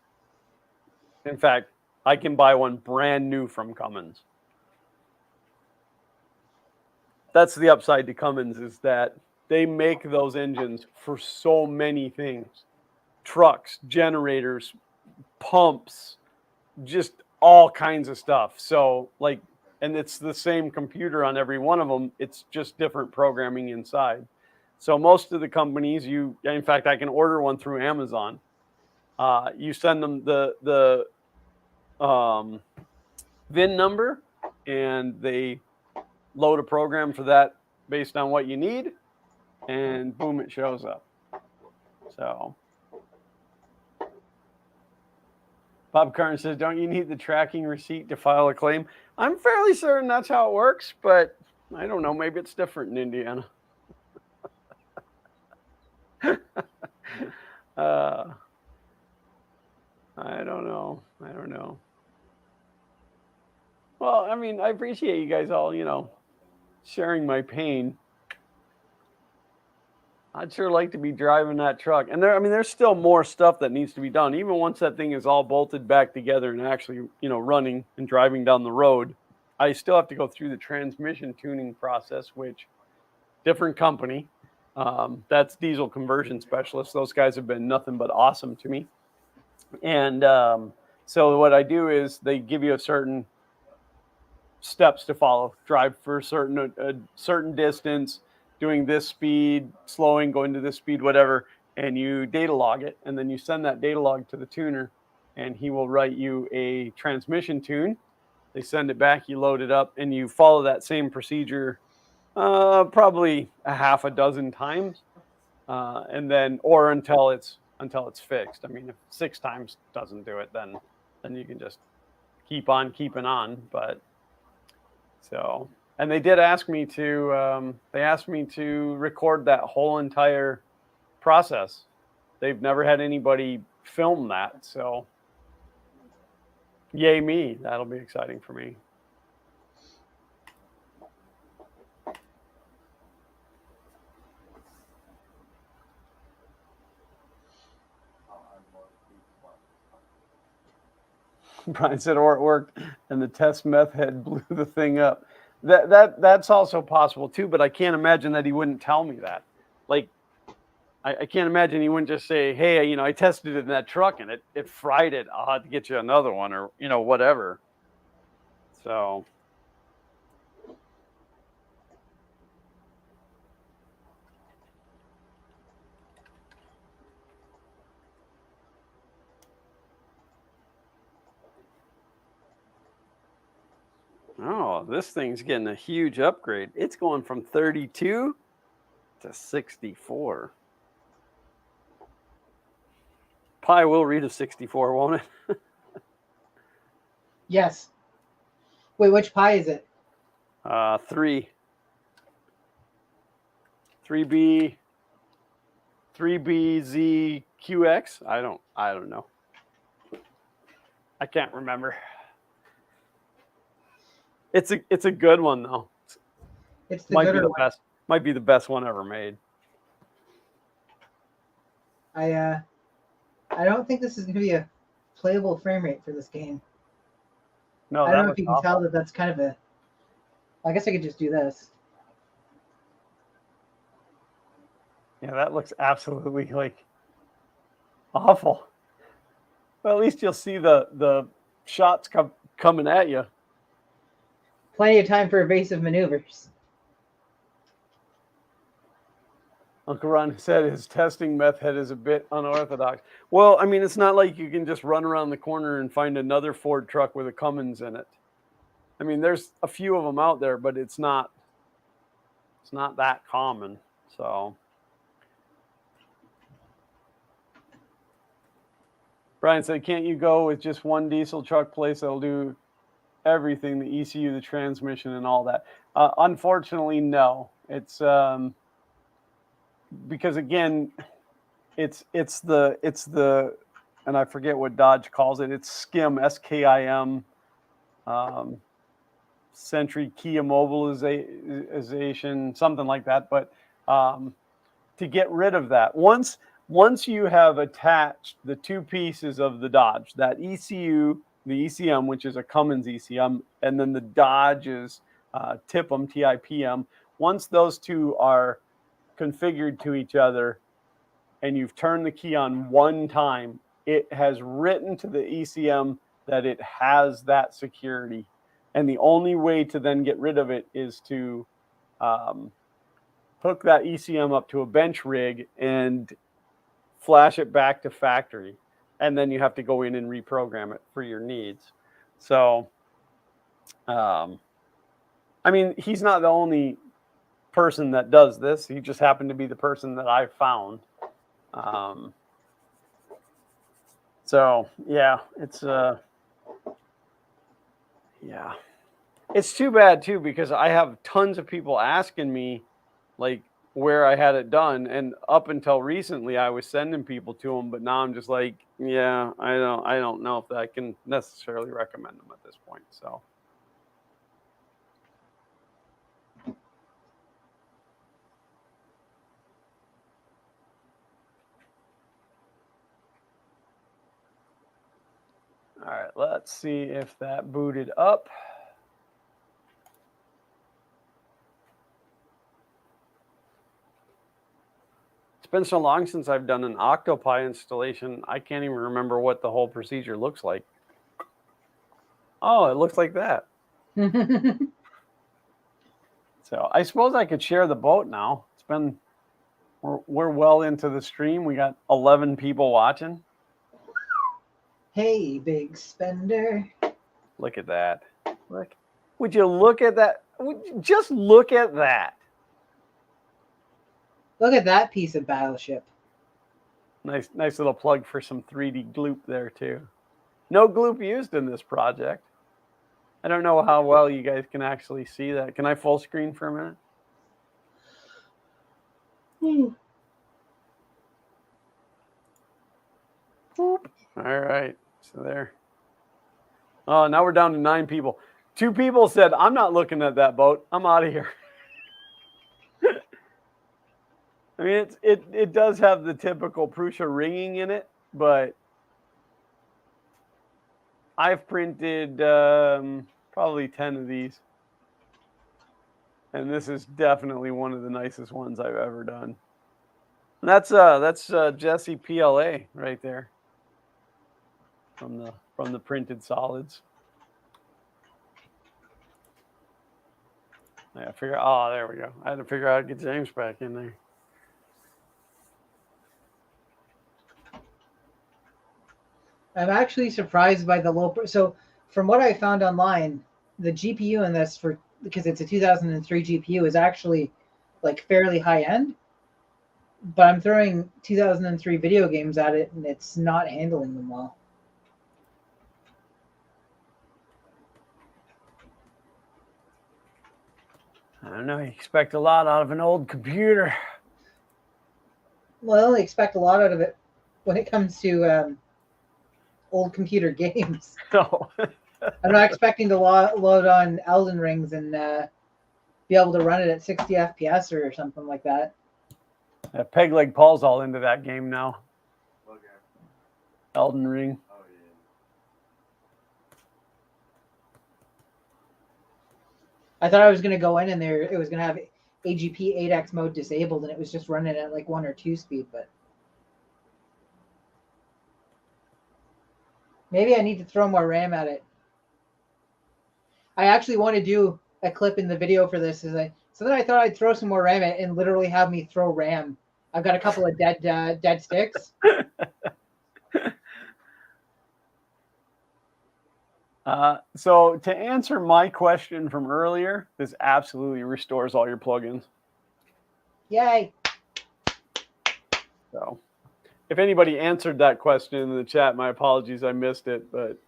A: In fact, I can buy one brand new from Cummins. That's the upside to Cummins, is that they make those engines for so many things: trucks, generators, pumps, just all kinds of stuff. So like, and it's the same computer on every one of them. It's just different programming inside. So most of the companies, in fact, I can order one through Amazon. You send them the VIN number, and they load a program for that based on what you need, and boom, it shows up. So Bob Carton says, don't you need the tracking receipt to file a claim? I'm fairly certain that's how it works, but I don't know. Maybe it's different in Indiana. I don't know. Well, I mean, I appreciate you guys all, sharing my pain. I'd sure like to be driving that truck. And there's still more stuff that needs to be done. Even once that thing is all bolted back together and actually, running and driving down the road, I still have to go through the transmission tuning process, which different company. That's Diesel Conversion Specialist. Those guys have been nothing but awesome to me. And so what I do is they give you a certain steps to follow. Drive for a certain distance, doing this speed, slowing, going to this speed, whatever, and you data log it, and then you send that data log to the tuner, and he will write you a transmission tune. They send it back, you load it up, and you follow that same procedure probably a half a dozen times, and then or until it's fixed. I mean, if 6 times doesn't do it, then you can just keep on keeping on. But so, and they did ask me to record that whole entire process. They've never had anybody film that, so yay me. That'll be exciting for me. Brian said, or it worked, and the test meth head blew the thing up. That's also possible too, but I can't imagine that he wouldn't tell me that. Like, I can't imagine he wouldn't just say, hey, I tested it in that truck and it fried it. I'll have to get you another one, or whatever. So oh, this thing's getting a huge upgrade. It's going from 32 to 64. Pi will read a 64, won't it?
B: Yes. Wait, which Pi is it?
A: 3. 3B 3BZQX. I don't know. I can't remember. It's a good one though.
B: It's the gooder one.
A: Best. Might be the best one ever made.
B: I don't think this is going to be a playable frame rate for this game.
A: No,
B: I don't know if you can tell that that's kind of a. I guess I could just do this.
A: Yeah, that looks absolutely like awful. Well, at least you'll see the shots coming at you.
B: Plenty of time for evasive maneuvers.
A: Uncle Ron said his testing method is a bit unorthodox. Well, I mean, it's not like you can just run around the corner and find another Ford truck with a Cummins in it. I mean, there's a few of them out there, but it's not that common. So Brian said, can't you go with just one diesel truck place that'll do everything, the ECU, the transmission, and all that? Unfortunately, no. It's because again, it's the and I forget what Dodge calls it. It's SKIM, SKIM, Century Key Immobilization, something like that. But to get rid of that, once you have attached the two pieces of the Dodge, that ECU, the ECM, which is a Cummins ECM, and then the Dodge's TIPM, TIPM, once those two are configured to each other and you've turned the key on one time, it has written to the ECM that it has that security. And the only way to then get rid of it is to hook that ECM up to a bench rig and flash it back to factory. And then you have to go in and reprogram it for your needs. So, I mean, he's not the only person that does this. He just happened to be the person that I found. So yeah, it's it's too bad too, because I have tons of people asking me like where I had it done, and up until recently I was sending people to them, but now I'm just like, yeah, I don't know if I can necessarily recommend them at this point. So all right, let's see if that booted up. It's been so long since I've done an Octopi installation, I can't even remember what the whole procedure looks like. Oh, it looks like that. So I suppose I could share the boat now. It's been, we're well into the stream. We got 11 people watching.
B: Hey, big spender.
A: Look at that. Look. Would you look at that? Just look at that.
B: Look at that piece of battleship.
A: Nice little plug for some 3D gloop there too. No gloop used in this project. I don't know how well you guys can actually see that. Can I full screen for a minute? Boop. All right. So there. Oh, now we're down to 9 people. 2 people said, I'm not looking at that boat. I'm out of here. I mean, it does have the typical Prusa ringing in it, but I've printed probably 10 of these. And this is definitely one of the nicest ones I've ever done. And that's Jesse PLA right there from the printed solids. I figure. Oh, there we go. I had to figure out how to get James back in there.
B: I'm actually surprised by the low. So, from what I found online, the GPU in this, because it's a 2003 GPU, is actually like fairly high end. But I'm throwing 2003 video games at it, and it's not handling them well.
A: I don't know. You expect a lot out of an old computer.
B: Well, I expect a lot out of it when it comes to old computer games.
A: No.
B: I'm not expecting to load on Elden Rings and be able to run it at 60 FPS or something like that.
A: Peg Leg Paul's all into that game now.
C: Okay.
A: Elden Ring.
C: Oh yeah.
B: I thought I was going to go in and it was going to have AGP 8X mode disabled and it was just running at like 1 or 2 speed, but maybe I need to throw more RAM at it. I actually want to do a clip in the video for this. So then I thought I'd throw some more RAM at it and literally have me throw RAM. I've got a couple of dead sticks.
A: So to answer my question from earlier, this absolutely restores all your plugins.
B: Yay.
A: So if anybody answered that question in the chat, my apologies, I missed it. But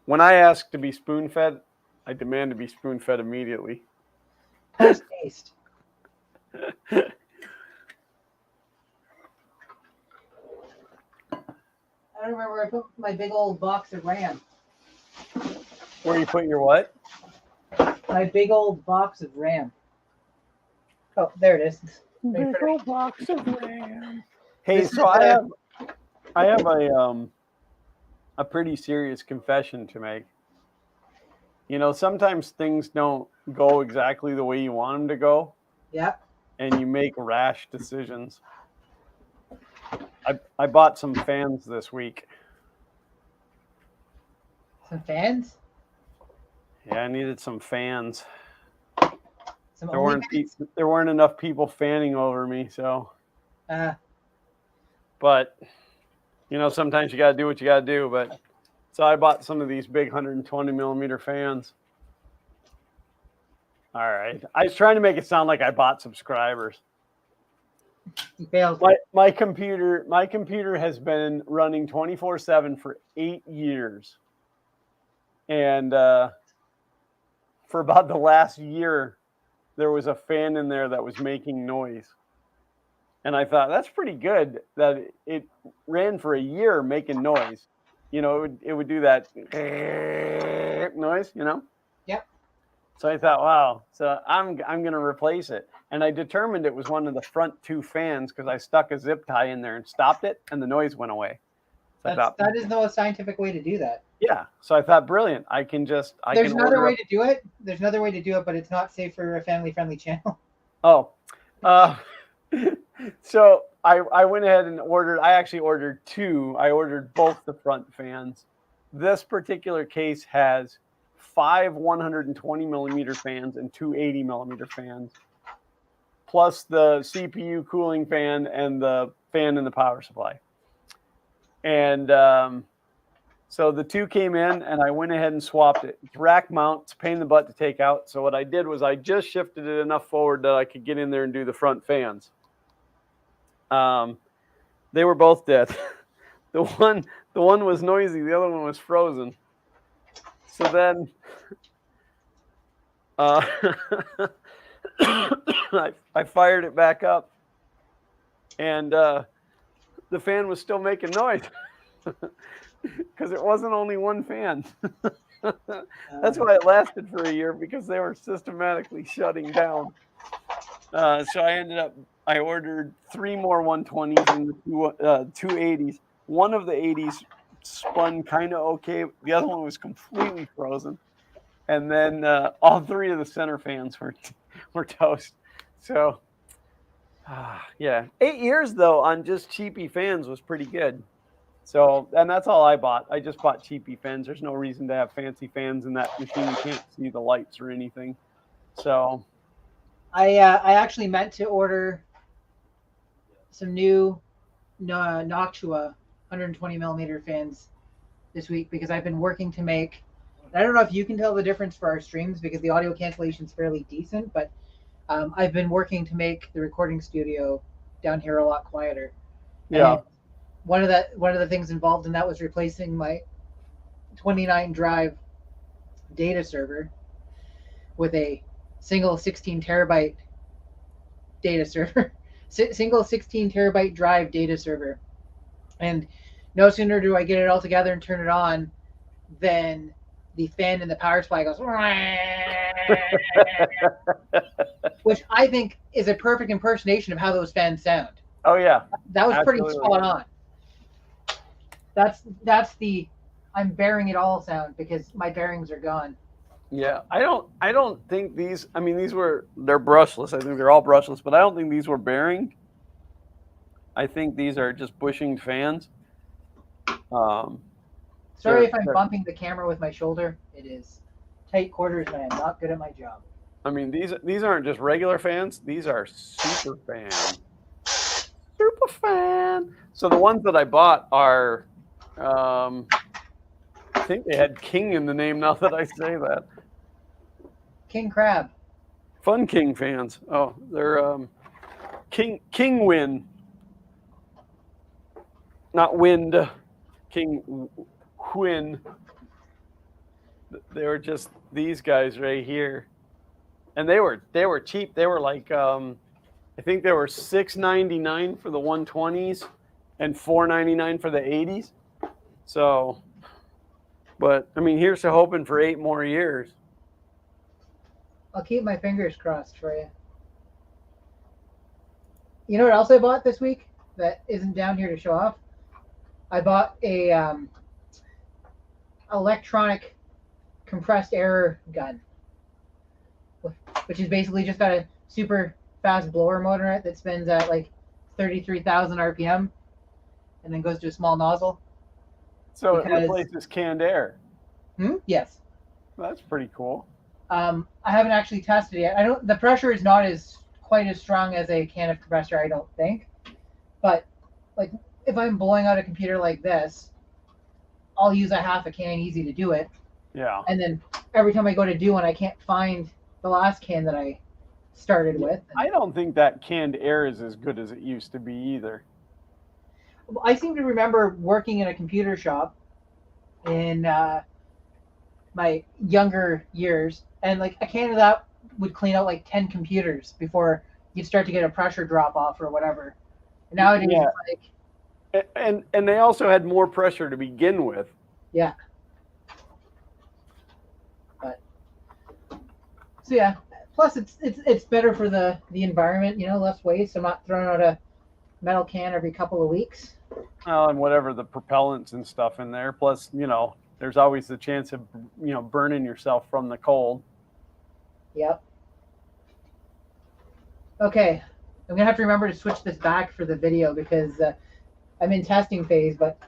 A: when I ask to be spoon-fed, I demand to be spoon-fed immediately.
B: Post-haste. I don't remember where I put my big old box of RAM.
A: Where you put your what?
B: My big old box of RAM. Oh, there it is.
A: Big old box of RAM. Hey, so I have a pretty serious confession to make. You know, sometimes things don't go exactly the way you want them to go.
B: Yeah.
A: And you make rash decisions. I bought some fans this week.
B: Some fans?
A: Yeah, I needed some fans.
B: Some
A: there weren't enough people fanning over me, so. But, you know, sometimes you got to do what you got to do. But so I bought some of these big 120 millimeter fans. All right. I was trying to make it sound like I bought subscribers.
B: You failed.
A: My computer has been running 24/7 for 8 years. And for about the last year, there was a fan in there that was making noise. And I thought, that's pretty good that it ran for a year making noise. You know, it would do that noise, you know?
B: Yep.
A: So I thought, wow, so I'm going to replace it. And I determined it was one of the front 2 fans because I stuck a zip tie in there and stopped it, and the noise went away. So
B: that is the most scientific way to do that.
A: Yeah. So I thought, brilliant. There's
B: another way to do it. There's another way to do it, but it's not safe for a family-friendly channel.
A: Oh. So I went ahead and I actually ordered 2. I ordered both the front fans. This particular case has 5 120 millimeter fans and 2 80 millimeter fans, plus the CPU cooling fan and the fan in the power supply. And so the 2 came in, and I went ahead and swapped it. It's rack mount. It's a pain in the butt to take out. So what I did was I just shifted it enough forward that I could get in there and do the front fans. They were both dead. The one was noisy. The other one was frozen. So then I fired it back up, and the fan was still making noise because it wasn't only one fan. That's why it lasted for a year, because they were systematically shutting down. So I ordered 3 more 120s and 2 80s. one of the 80s spun kind of okay. The other one was completely frozen. And then all three of the center fans were toast. So, yeah. 8 years, though, on just cheapy fans was pretty good. So, and that's all I bought. I just bought cheapy fans. There's no reason to have fancy fans in that machine. You can't see the lights or anything. So,
B: I actually meant to order some new Noctua 120 millimeter fans this week because I've been working to make. I don't know if you can tell the difference for our streams because the audio cancellation is fairly decent, but I've been working to make the recording studio down here a lot quieter.
A: yeah.
B: And one of the things involved in that was replacing my 29 drive data server with a single 16 terabyte data server, single 16 terabyte drive data server. And no sooner do I get it all together and turn it on than the fan in the power supply goes, which I think is a perfect impersonation of how those fans sound.
A: Oh, yeah.
B: That was
A: Absolutely.
B: pretty spot on. That's the I'm bearing it all sound because my bearings are gone.
A: Yeah, I don't think these. I mean, they're brushless. I think they're all brushless, but I don't think these were bearing. I think these are just bushing fans.
B: Sorry if I'm bumping the camera with my shoulder. It is tight quarters, and I am not good at my job.
A: I mean, these aren't just regular fans. These are super fans. Super fan. So the ones that I bought are, I think they had King in the name. Now that I say that,
B: King Crab.
A: Fun King fans. Oh, they're King Win, not Wind. King Quinn. They were just these guys right here, and they were cheap. They were like I think they were $6.99 for the 120s and $4.99 for the 80s. So, but I mean, here's to hoping for 8 more years.
B: I'll keep my fingers crossed for you. You know what else I bought this week that isn't down here to show off? I bought a electronic compressed air gun, which is basically just got a super fast blower motor in it that spins at like 33,000 RPM and then goes to a small nozzle.
A: So it replaces canned air.
B: Yes.
A: That's pretty cool.
B: I haven't actually tested it yet. The pressure is not quite as strong as a can of compressed air, I don't think. But like if I'm blowing out a computer like this, I'll use a half a can easy to do it.
A: Yeah.
B: And then every time I go to do one, I can't find the last can that I started with.
A: I don't think that canned air is as good as it used to be either.
B: I seem to remember working in a computer shop in my younger years, and like a can of that would clean out like 10 computers before you'd start to get a pressure drop off or whatever. And nowadays, it's
A: like, and they also had more pressure to begin with.
B: Yeah. But so yeah. Plus, it's better for the environment, less waste. I'm not throwing out a metal can every couple of weeks.
A: Well, and whatever the propellants and stuff in there. Plus, there's always the chance of, burning yourself from the cold.
B: Yep. Okay. I'm going to have to remember to switch this back for the video because I'm in testing phase, but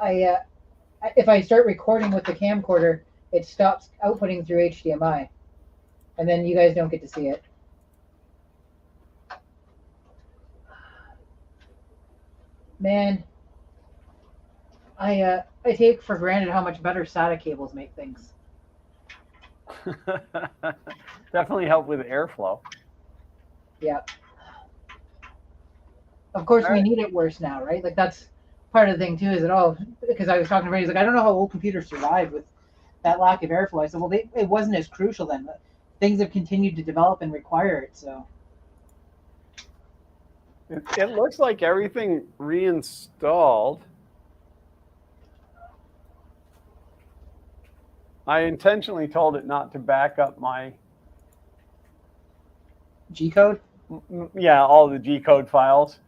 B: if I start recording with the camcorder, it stops outputting through HDMI. And then you guys don't get to see it. Man, I take for granted how much better SATA cables make things.
A: Definitely help with airflow.
B: Yeah. Of course, we need it worse now, right? Like that's part of the thing too. Is because I was talking to Ray, he's like, I don't know how old computers survive with that lack of airflow. I said, well, it wasn't as crucial then. But things have continued to develop and require it. So
A: it looks like everything reinstalled. I intentionally told it not to back up my
B: G-code.
A: Yeah, all the G-code files.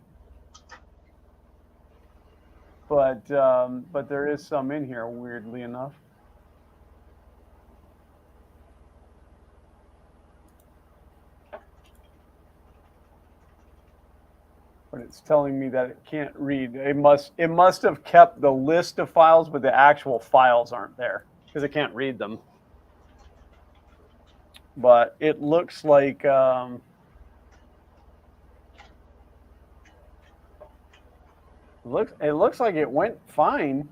A: but there is some in here, weirdly enough. But it's telling me that it can't read. It must have kept the list of files, but the actual files aren't there because it can't read them. But it looks like it looks like it went fine.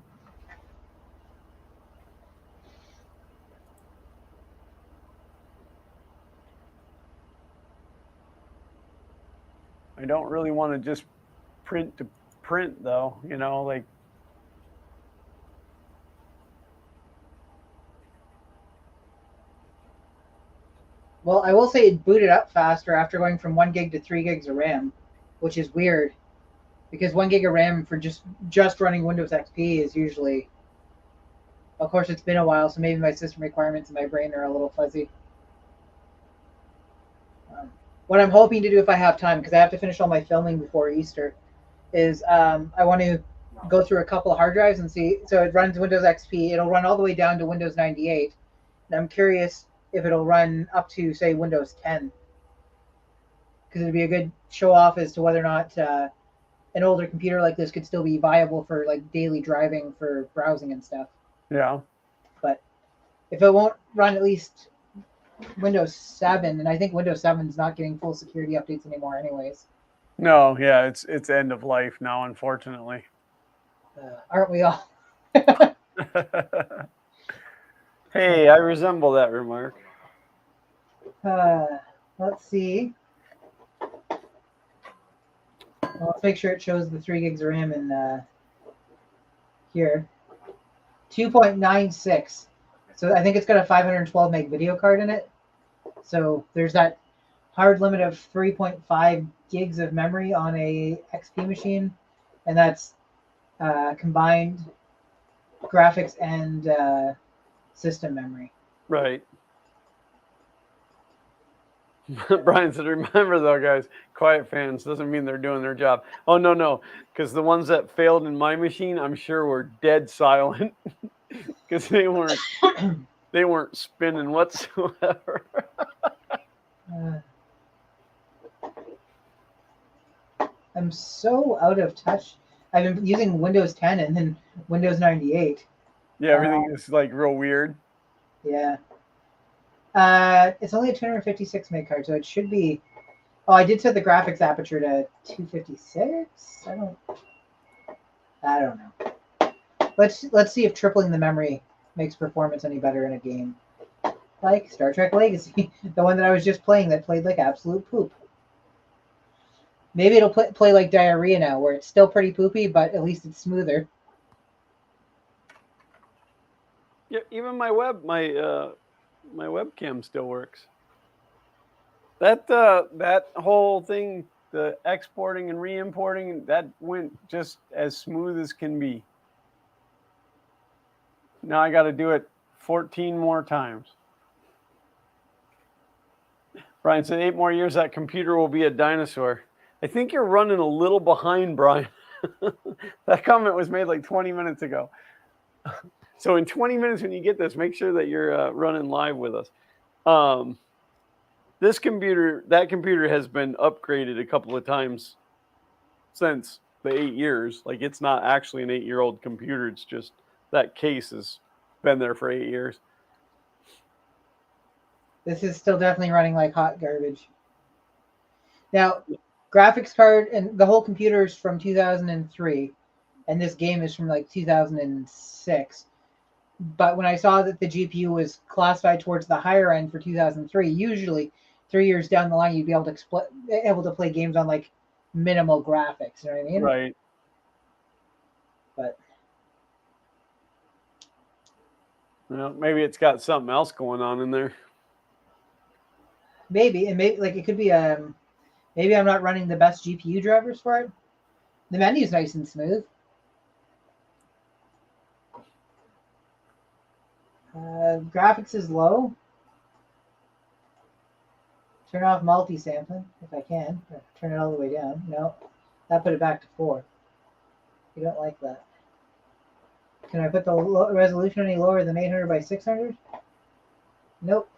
A: I don't really want to just print to print though, you know, like.
B: Well, I will say it booted up faster after going from 1 gig to 3 gigs of RAM, which is weird because 1 gig of RAM for just running Windows XP is usually. Of course, it's been a while, so maybe my system requirements in my brain are a little fuzzy. What I'm hoping to do if I have time, because I have to finish all my filming before Easter, is I want to go through a couple of hard drives and see. So it runs Windows XP. It'll run all the way down to Windows 98. And I'm curious if it'll run up to, say, Windows 10. Because it'd be a good show off as to whether or not an older computer like this could still be viable for like daily driving for browsing and stuff.
A: Yeah.
B: But if it won't run at least Windows 7, and I think Windows 7 is not getting full security updates anymore anyways.
A: No, yeah, it's end of life now, unfortunately.
B: Aren't we all?
A: Hey, I resemble that remark.
B: Let's see. Well, let's make sure it shows the 3 gigs of RAM in here. 2.96. So I think it's got a 512 meg video card in it. So there's that hard limit of 3.5 gigs of memory on a XP machine, and that's combined graphics and system memory.
A: Right. Brian said, remember though, guys, quiet fans doesn't mean they're doing their job. Oh, no, because the ones that failed in my machine, I'm sure were dead silent because they weren't spinning whatsoever.
B: I'm so out of touch. I've been using Windows 10 and then Windows 98.
A: Yeah, everything is like real weird.
B: Yeah. It's only a 256 meg card, so it should be. Oh, I did set the graphics aperture to 256. I don't know. Let's see if tripling the memory makes performance any better in a game, like Star Trek Legacy, the one that I was just playing that played like absolute poop. Maybe it'll play like diarrhea now, where it's still pretty poopy, but at least it's smoother.
A: Yeah, even my webcam still works. That whole thing, the exporting and re-importing, that went just as smooth as can be. Now I got to do it 14 more times. Brian said 8 more years, that computer will be a dinosaur. I think you're running a little behind, Brian. That comment was made like 20 minutes ago. So in 20 minutes when you get this, make sure that you're running live with us. That computer has been upgraded a couple of times since the 8 years. Like, it's not actually an 8-year-old computer. It's just that case has been there for 8 years.
B: This is still definitely running like hot garbage. Now, graphics card and the whole computer is from 2003, and this game is from like 2006. But when I saw that the GPU was classified towards the higher end for 2003, usually 3 years down the line, you'd be able to play games on like minimal graphics. You know what I mean?
A: Right.
B: But
A: maybe it's got something else going on in there.
B: Maybe like it could be maybe I'm not running the best GPU drivers for it. The menu is nice and smooth. Graphics is low. Turn off multi-sampling if I can. Or turn it all the way down. No, that put it back to 4. You don't like that. Can I put the resolution any lower than 800 by 600? Nope.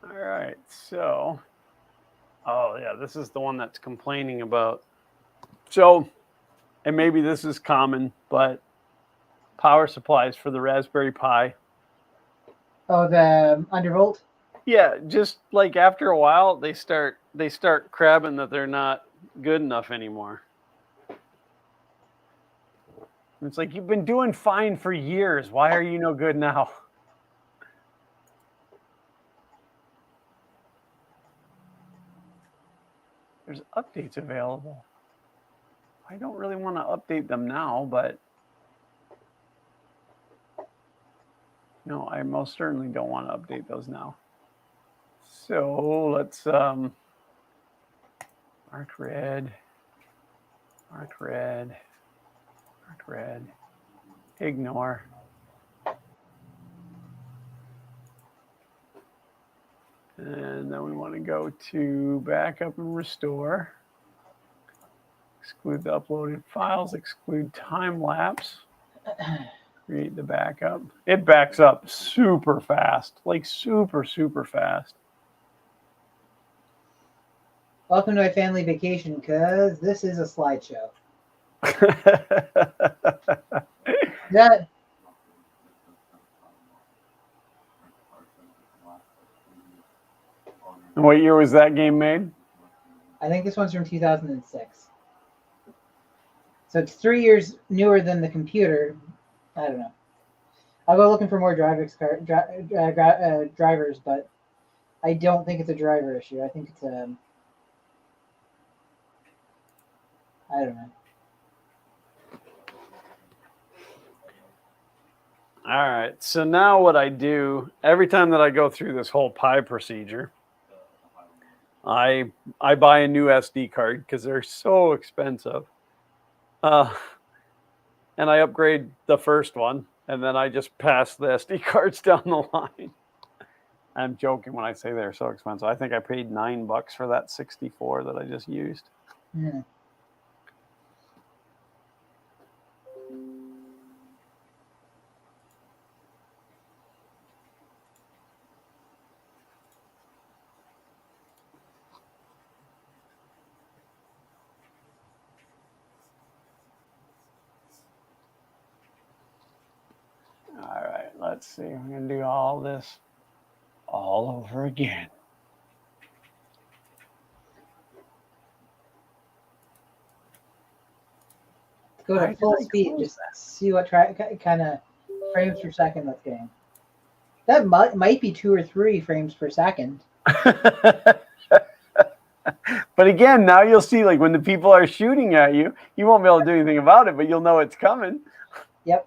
A: All right, so, oh yeah, this is the one that's complaining about. So, and maybe this is common, but power supplies for the Raspberry Pi.
B: Oh, the undervolt?
A: Yeah, just like after a while, they start crabbing that they're not good enough anymore. It's like, you've been doing fine for years. Why are you no good now? There's updates available. I don't really want to update them now, but no, I most certainly don't want to update those now. So let's mark red, mark red, mark red, ignore. And then we want to go to backup and restore. Exclude the uploaded files, exclude time lapse. Create the backup. It backs up super fast, like super, super fast.
B: Welcome to my family vacation, because this is a slideshow. That.
A: And what year was that game made?
B: I think this one's from 2006. So it's 3 years newer than the computer. I don't know. I'll go looking for more drivers, but I don't think it's a driver issue. I think it's a... I don't know.
A: All right. So now what I do, every time that I go through this whole Pi procedure, I buy a new SD card because they're so expensive. And I upgrade the first one, and then I just pass the SD cards down the line. I'm joking when I say they're so expensive. I think I paid $9 for that 64 that I just used.
B: Hmm.
A: All right, let's see. We're going to do all this all over again.
B: Go to full speed. Just see what kind of frames per second that's getting. That might be 2 or 3 frames per second.
A: But again, now you'll see, like, when the people are shooting at you, you won't be able to do anything about it, but you'll know it's coming.
B: Yep.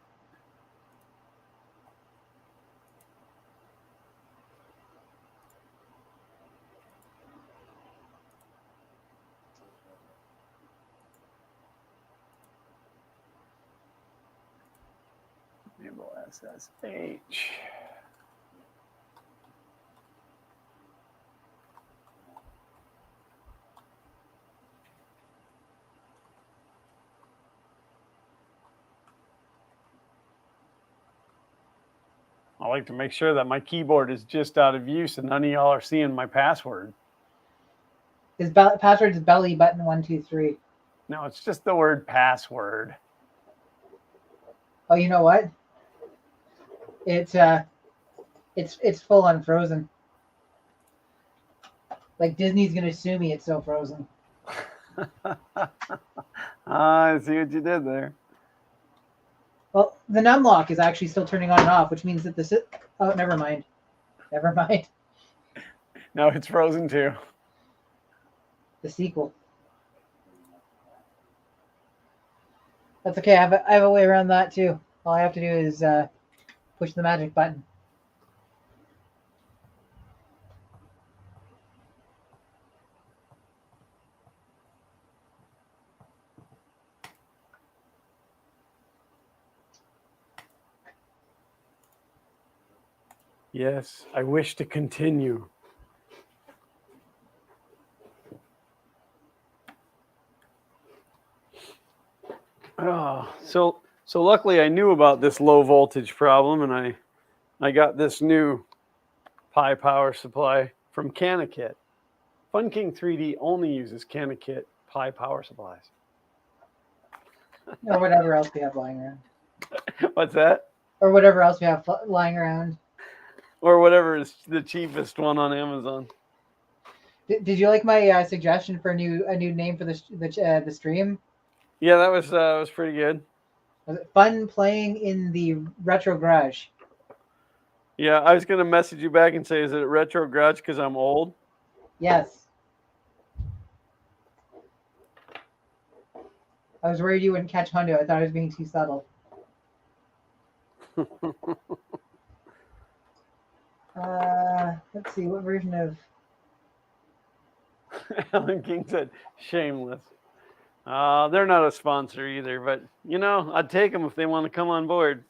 A: Enable SSH. I like to make sure that my keyboard is just out of use and none of y'all are seeing my password.
B: His password is belly button 123.
A: No, it's just the word password.
B: Oh, you know what? It's full on frozen. Like Disney's gonna sue me. It's so frozen.
A: I see what you did there.
B: Well, the numlock is actually still turning on and off, which means that the... Oh, never mind. Never mind.
A: No, it's frozen too.
B: The sequel. That's okay. I have a way around that too. All I have to do is push the magic button.
A: Yes, I wish to continue. Oh, so luckily I knew about this low voltage problem, and I got this new Pi power supply from CanaKit. FunKing 3D only uses CanaKit Pi power supplies.
B: Or whatever else we have lying around.
A: What's that?
B: Or whatever else we have lying around.
A: Or whatever is the cheapest one on Amazon.
B: Did you like my suggestion for a new name for the stream?
A: Yeah, that was pretty good.
B: Was it fun playing in the retro garage?
A: Yeah, I was gonna message you back and say, is it retro garage because I'm old?
B: Yes. I was worried you wouldn't catch Hundo. I thought I was being too subtle. Let's see, what version of...
A: Alan King said, shameless. They're not a sponsor either, but, you know, I'd take them if they want to come on board.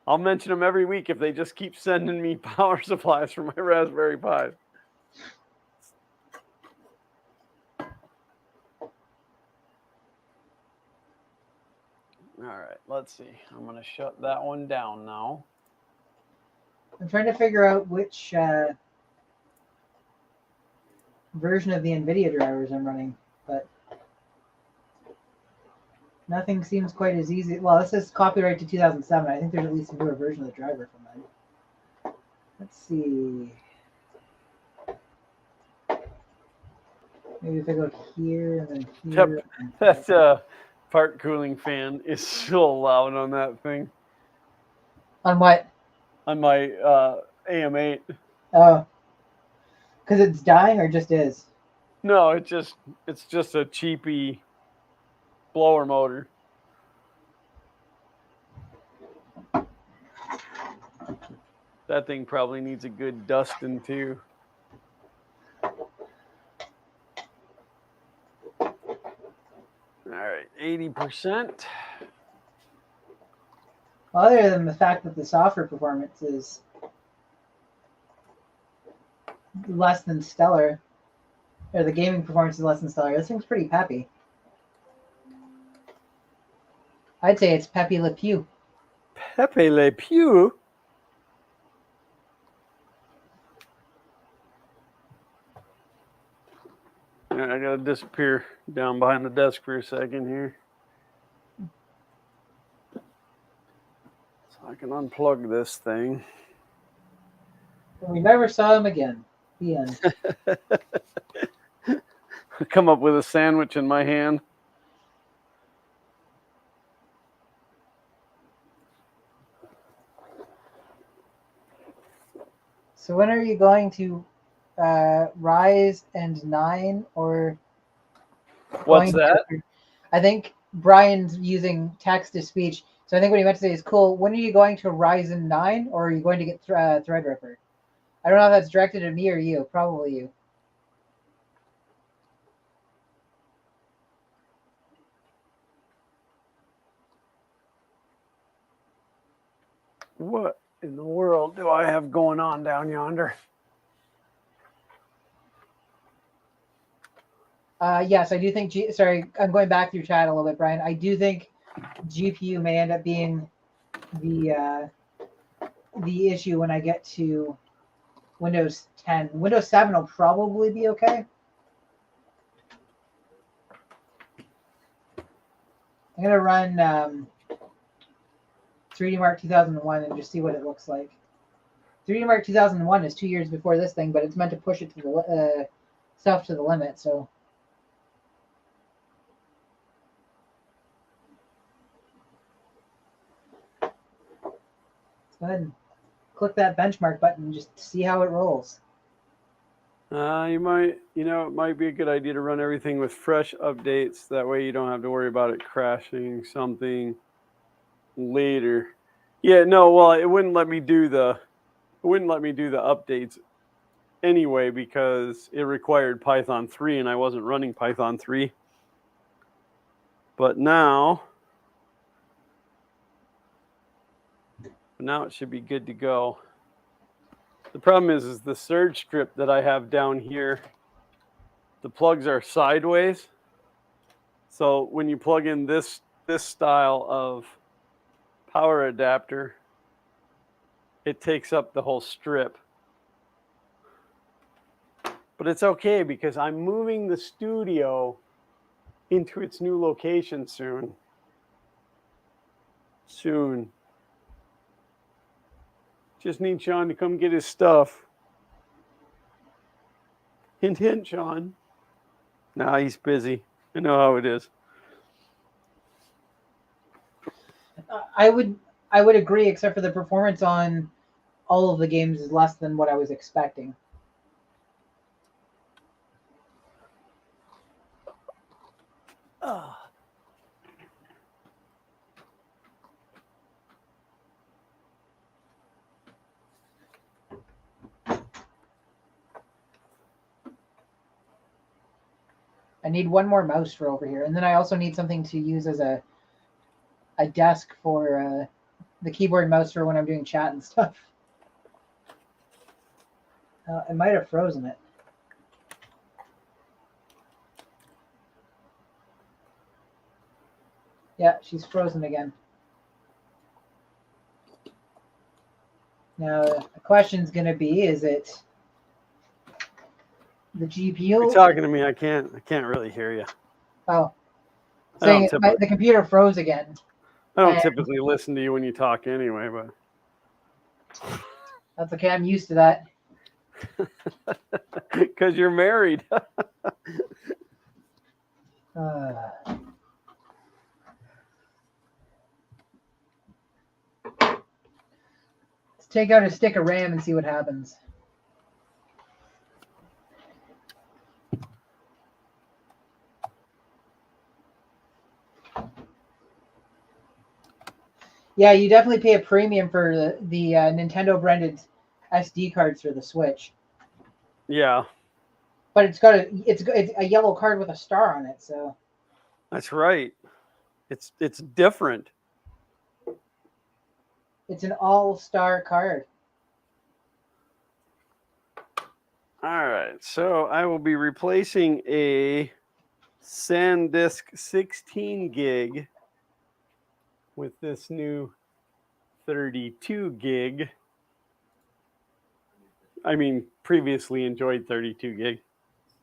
A: I'll mention them every week if they just keep sending me power supplies for my Raspberry Pis. All right, let's see. I'm going to shut that one down now.
B: I'm trying to figure out which version of the NVIDIA drivers I'm running, but nothing seems quite as easy. Well, this is copyright to 2007. I think there's at least a newer version of the driver from then. Let's see. Maybe if I go here and then here.
A: Yep. That part cooling fan is so loud on that thing.
B: On what?
A: On my AM8.
B: Oh. Because it's dying or just is?
A: No, it's just a cheapy blower motor. That thing probably needs a good dusting too. All right, 80%.
B: Other than the fact that the software performance is less than stellar, or the gaming performance is less than stellar, this thing's pretty peppy. I'd say it's Pepe Le Pew.
A: Pepe Le Pew? Right, I gotta disappear down behind the desk for a second here. So I can unplug this thing.
B: And we never saw him again. The end.
A: Come up with a sandwich in my hand.
B: So when are you going to Rise and 9 or...
A: What's that?
B: I think Brian's using text to speech. So I think what he meant to say is, cool, when are you going to Ryzen 9 or are you going to get Threadripper? I don't know if that's directed at me or you. Probably you.
A: What in the world do I have going on down yonder?
B: Yes, I do think... Sorry, I'm going back through chat a little bit, Brian. I do think GPU may end up being the issue when I get to Windows 10. Windows 7 will probably be okay. I'm going to run 3D Mark 2001 and just see what it looks like. 3D Mark 2001 is 2 years before this thing, but it's meant to push it to the stuff to the limit, so... Go ahead and click that benchmark button and just see how it rolls.
A: It might be a good idea to run everything with fresh updates. That way you don't have to worry about it crashing something later. Yeah, no, well, it wouldn't let me do the updates anyway because it required Python 3 and I wasn't running Python 3. But now it should be good to go. The problem is the surge script that I have down here, the plugs are sideways. So when you plug in this style of power adapter, it takes up the whole strip. But it's okay because I'm moving the studio into its new location soon. Soon. Just need Sean to come get his stuff. Hint, hint, Sean. Nah, he's busy. I know how it is.
B: I would agree, except for the performance on all of the games is less than what I was expecting. I need one more mouse for over here, and then I also need something to use as a desk for the keyboard and mouse for when I'm doing chat and stuff. I might have frozen it. Yeah, she's frozen again. Now the question's going to be: is it the GPU?
A: You're talking to me. I can't really hear you.
B: Oh, saying the computer froze again.
A: I don't typically listen to you when you talk anyway, but
B: that's okay. I'm used to that.
A: Because you're married.
B: Let's take out a stick of RAM and see what happens. Yeah, you definitely pay a premium for the Nintendo branded SD cards for the Switch.
A: Yeah.
B: But it's a yellow card with a star on it, so.
A: That's right. It's different.
B: It's an all-star card.
A: All right, so I will be replacing a SanDisk 16 gig with this new 32 gig. I mean, previously enjoyed 32 gig.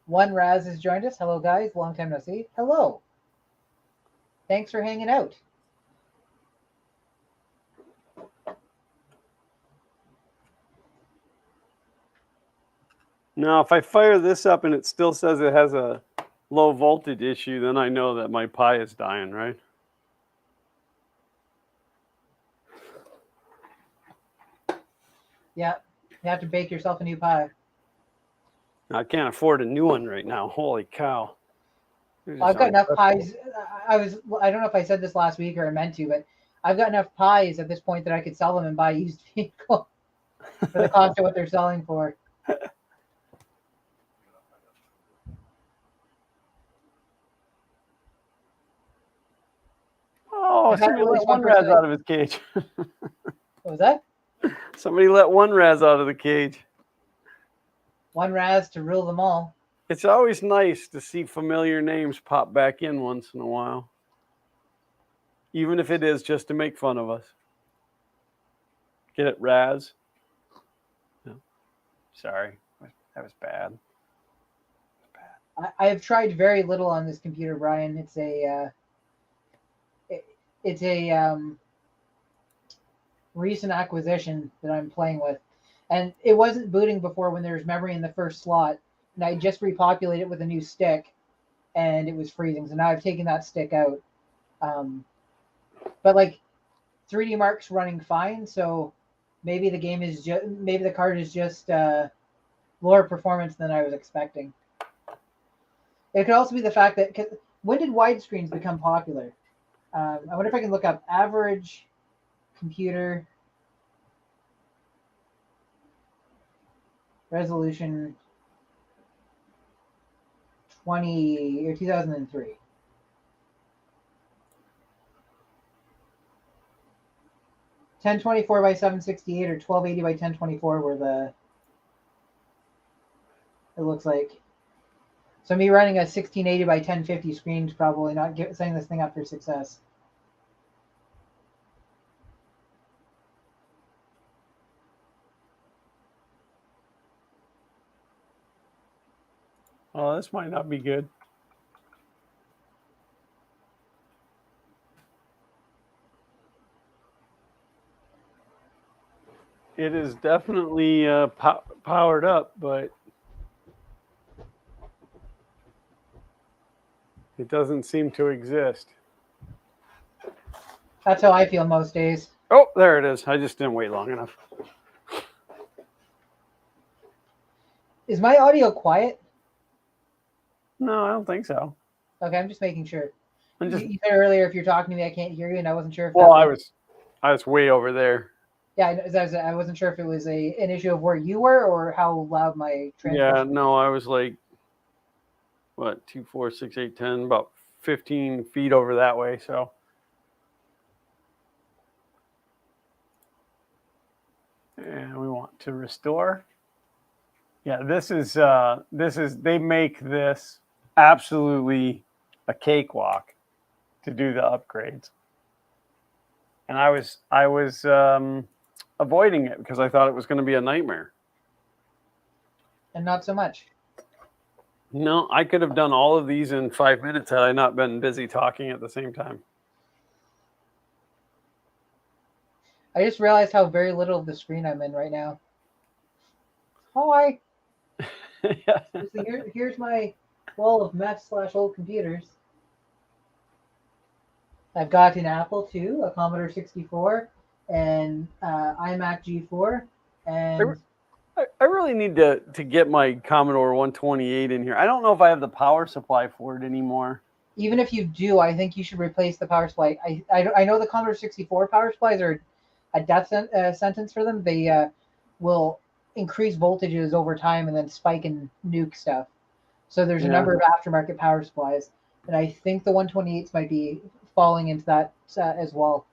B: One Raz has joined us. Hello, guys. Long time no see. Hello. Thanks for hanging out.
A: Now, if I fire this up and it still says it has a low voltage issue, then I know that my Pi is dying, right?
B: Yeah, you have to bake yourself a new Pi.
A: I can't afford a new one right now. Holy cow.
B: Well, I've got enough Pis. I don't know if I said this last week or I meant to, but I've got enough Pis at this point that I could sell them and buy a used vehicle for the cost of what they're selling for.
A: Oh, somebody let one Raz out of his cage.
B: What was that?
A: Somebody let one Raz out of the cage.
B: One Raz to rule them all.
A: It's always nice to see familiar names pop back in once in a while. Even if it is just to make fun of us. Get it, Raz? No. Sorry. That was bad.
B: I have tried very little on this computer, Brian. It's a recent acquisition that I'm playing with, and it wasn't booting before when there was memory in the first slot, and I just repopulated it with a new stick, and it was freezing. So now I've taken that stick out, but like 3D Mark's running fine, so maybe the game is maybe the card is just lower performance than I was expecting. It could also be the fact that when did widescreens become popular? I wonder if I can look up average computer resolution 2003. 1024 by 768 or 1280 by 1024 were the. It looks like. So me running a 1680 by 1050 screen is probably not setting this thing up for success.
A: Oh, this might not be good. It is definitely powered up, but it doesn't seem to exist.
B: That's how I feel most days.
A: Oh, there it is. I just didn't wait long enough.
B: Is my audio quiet?
A: No, I don't think so.
B: Okay, I'm just making sure.
A: I'm just,
B: You said earlier if you're talking to me, I can't hear you, and I wasn't sure if
A: well,
B: that
A: I was way over there.
B: Yeah, I wasn't sure if it was an issue of where you were or how loud my transmission.
A: Yeah, no, I was like, what, 2, 4, 6, 8, 10, about 15 feet over that way. So, and we want to restore. Yeah, this is they make this absolutely a cakewalk to do the upgrades. And I was avoiding it because I thought it was going to be a nightmare.
B: And not so much.
A: No, I could have done all of these in 5 minutes had I not been busy talking at the same time.
B: I just realized how very little of the screen I'm in right now. Hi.
A: Yeah.
B: Here's my wall of mess/old computers. I've got an Apple II, a Commodore 64, and iMac G4, and
A: I really need to get my Commodore 128 in here. I don't know if I have the power supply for it anymore.
B: even if you do, I think you should replace the power supply. I know the Commodore 64 power supplies are a death sentence for them. They will increase voltages over time and then spike and nuke stuff. So there's a number of aftermarket power supplies, and I think the 128s might be falling into that as well.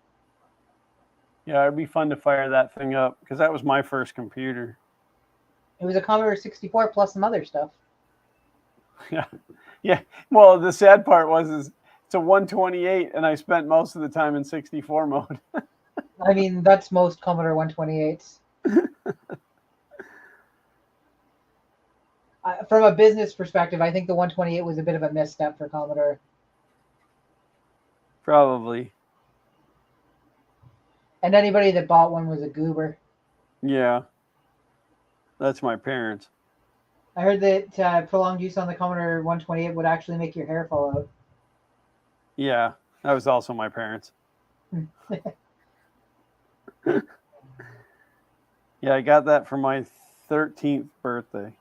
A: Yeah, it'd be fun to fire that thing up because that was my first computer.
B: It was a Commodore 64 plus some other stuff.
A: Yeah, yeah. Well, the sad part is it's a 128, and I spent most of the time in 64 mode.
B: I mean, that's most Commodore 128s. From a business perspective, I think the 128 was a bit of a misstep for Commodore.
A: Probably.
B: And anybody that bought one was a goober.
A: Yeah. That's my parents.
B: I heard that prolonged use on the Commodore 128 would actually make your hair fall out.
A: Yeah, that was also my parents. Yeah, I got that for my 13th birthday.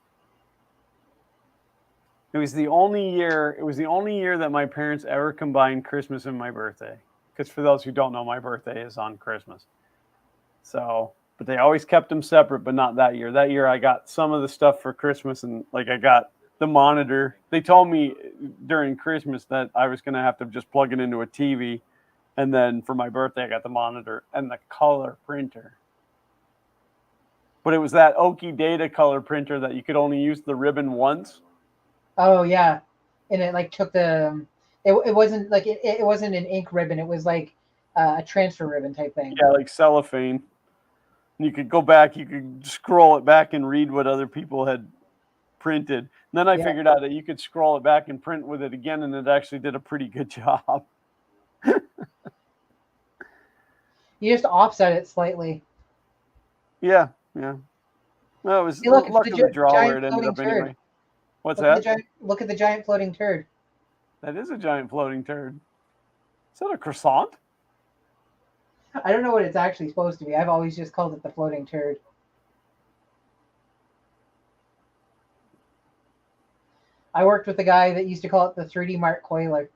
A: It was the only year that my parents ever combined Christmas and my birthday. Because for those who don't know, my birthday is on Christmas. So, but they always kept them separate, but not that year. That year I got some of the stuff for Christmas, and like I got the monitor. They told me during Christmas that I was going to have to just plug it into a TV. And then for my birthday, I got the monitor and the color printer. But it was that Oki Data color printer that you could only use the ribbon once.
B: Oh yeah, and it like took the. It wasn't like it wasn't an ink ribbon. It was like a transfer ribbon type thing.
A: Yeah, like cellophane. And you could go back, you could scroll it back and read what other people had printed. And then I figured out that you could scroll it back and print with it again, and it actually did a pretty good job.
B: You just offset it slightly.
A: Yeah. Well, it was
B: Hey, look,
A: luck of the draw where it ended up
B: turd.
A: anyway. What's that?
B: Look at the giant floating turd.
A: That is a giant floating turd. Is that a croissant?
B: I don't know what it's actually supposed to be. I've always just called it the floating turd. I worked with a guy that used to call it the 3D Mark Coiler.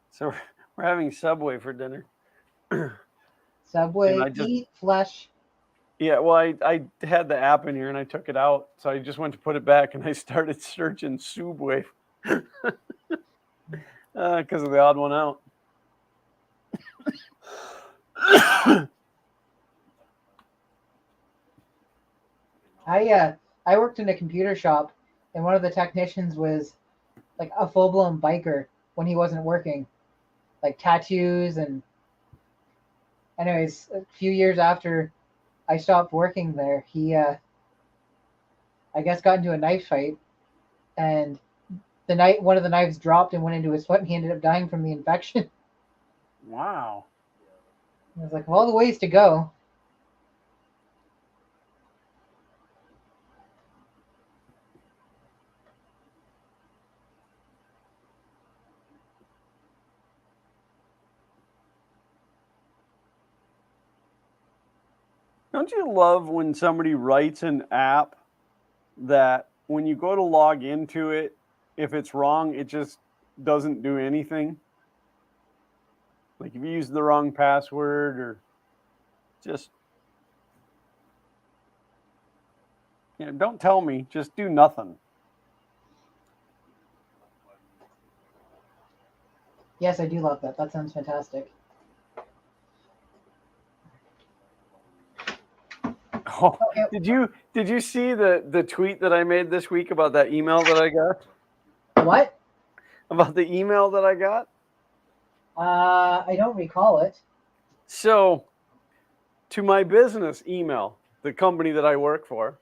A: So we're having Subway for dinner.
B: Subway, eat flesh.
A: Yeah, well, I had the app in here and I took it out, so I just went to put it back and I started searching Subway because of the odd one out.
B: I worked in a computer shop, and one of the technicians was like a full blown biker when he wasn't working, like tattoos and. Anyways, a few years after I stopped working there, he I guess got into a knife fight, and one of the knives dropped and went into his foot, and he ended up dying from the infection.
A: Wow.
B: I was like, of all the ways to go.
A: Don't you love when somebody writes an app that when you go to log into it, if it's wrong, it just doesn't do anything? Like if you use the wrong password or just, don't tell me, just do nothing.
B: Yes, I do love that. That sounds fantastic.
A: Oh, did you see the tweet that I made this week about that email that I got?
B: What?
A: About the email that I got?
B: I don't recall it.
A: So, to my business email, the company that I work for,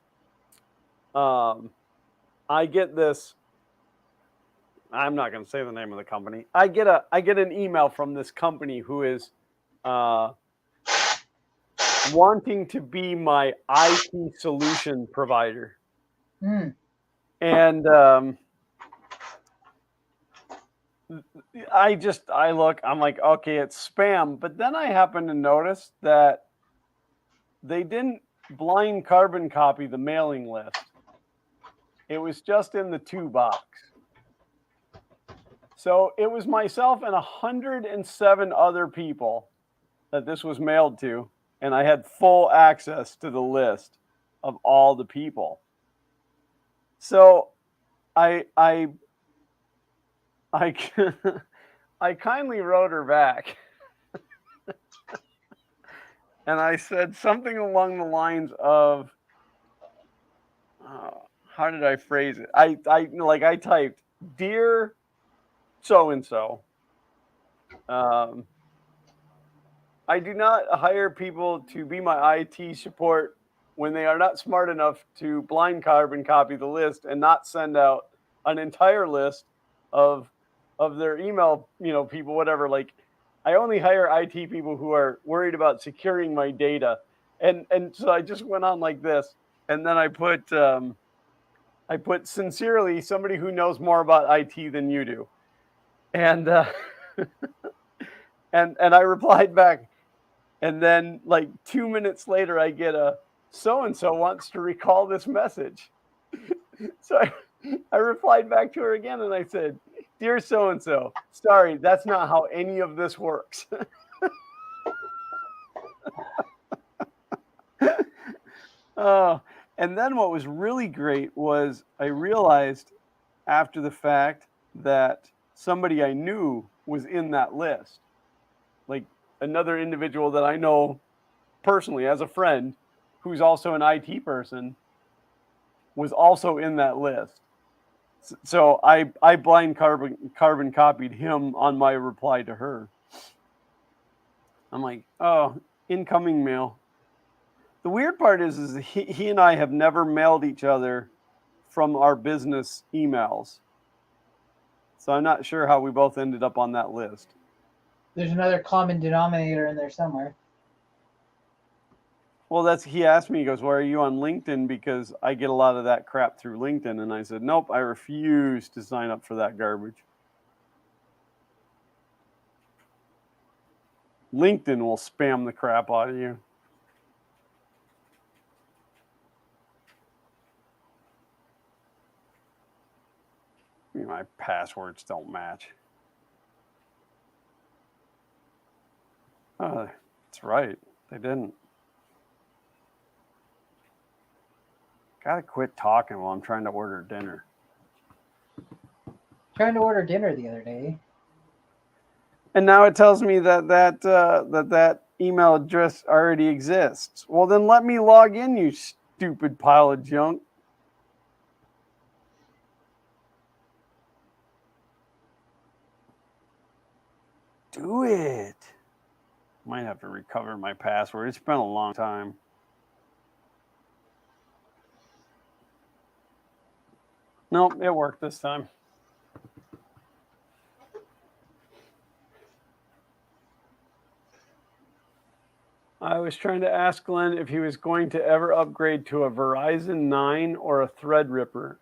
A: I get this. I'm not going to say the name of the company. I get an email from this company who is wanting to be my IT solution provider. And I look, I'm like, okay, it's spam. But then I happen to notice that they didn't blind carbon copy the mailing list. It was just in the to box. So it was myself and 107 other people that this was mailed to, and I had full access to the list of all the people. So I kindly wrote her back. And I said something along the lines of, how did I phrase it? I typed, "Dear so-and-so, I do not hire people to be my IT support when they are not smart enough to blind carbon copy the list and not send out an entire list of their email, people, whatever. Like, I only hire IT people who are worried about securing my data." And so I just went on like this, and then I put sincerely, somebody who knows more about IT than you do. And and I replied back, and then like 2 minutes later I get a so-and-so wants to recall this message. So I replied back to her again, and I said, "Dear so-and-so, sorry, that's not how any of this works." And then what was really great was I realized after the fact that somebody I knew was in that list. Like another individual that I know personally as a friend who's also an IT person was also in that list. So I blind carbon copied him on my reply to her. I'm like, oh, incoming mail. The weird part is he and I have never mailed each other from our business emails. So I'm not sure how we both ended up on that list.
B: There's another common denominator in there somewhere.
A: Well, he asked me, he goes, "Why are you on LinkedIn?" Because I get a lot of that crap through LinkedIn. And I said, nope, I refuse to sign up for that garbage. LinkedIn will spam the crap out of you. My passwords don't match. Oh, that's right. They didn't. Gotta quit talking while I'm trying to order dinner.
B: Trying to order dinner the other day.
A: And now it tells me that email address already exists. Well, then let me log in, you Stupid pile of junk. Do it. Might have to recover my password. It's been a long time. Nope, it worked this time. I was trying to ask Glenn if he was going to ever upgrade to a Verizon 9 or a Threadripper.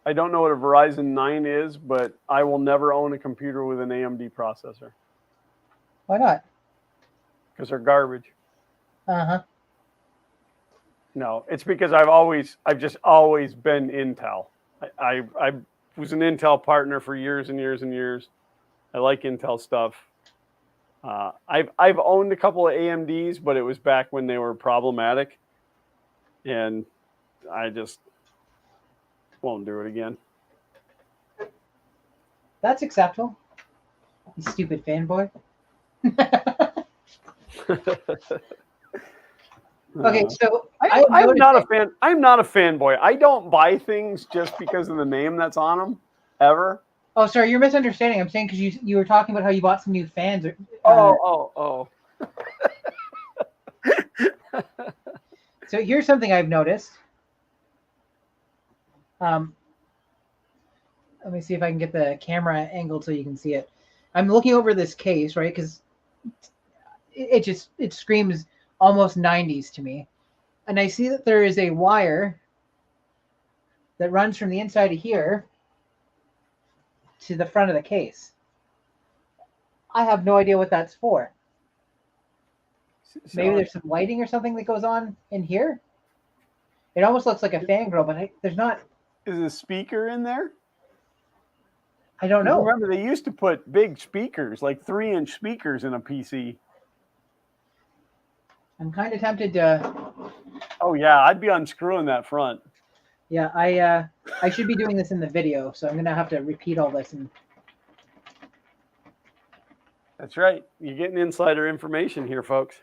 A: I don't know what a Verizon 9 is, but I will never own a computer with an AMD processor.
B: Why not?
A: Because they're garbage.
B: Uh-huh.
A: No, it's because I've just always been Intel. I was an Intel partner for years and years and years. I like Intel stuff. I've owned a couple of AMDs, but it was back when they were problematic, and I just won't do it again.
B: That's acceptable. You stupid fanboy. Okay, so
A: I'm not a fan. I'm not a fanboy. I don't buy things just because of the name that's on them, ever.
B: Oh, sorry, you're misunderstanding. I'm saying because you were talking about how you bought some new fans.
A: Oh.
B: So here's something I've noticed. Let me see if I can get the camera angled so you can see it. I'm looking over this case, right? Because it screams almost 90s to me. And I see that there is a wire that runs from the inside of here to the front of the case. I have no idea what that's for. Maybe there's some lighting or something that goes on in here. It almost looks like a fangirl, but there's not.
A: Is a speaker in there?
B: I don't know.
A: Remember, they used to put big speakers, like 3-inch speakers in a PC.
B: I'm kind of tempted to.
A: Oh yeah, I'd be unscrewing that front.
B: Yeah, I should be doing this in the video, so I'm gonna have to repeat all this.
A: That's right. You're getting insider information here, folks.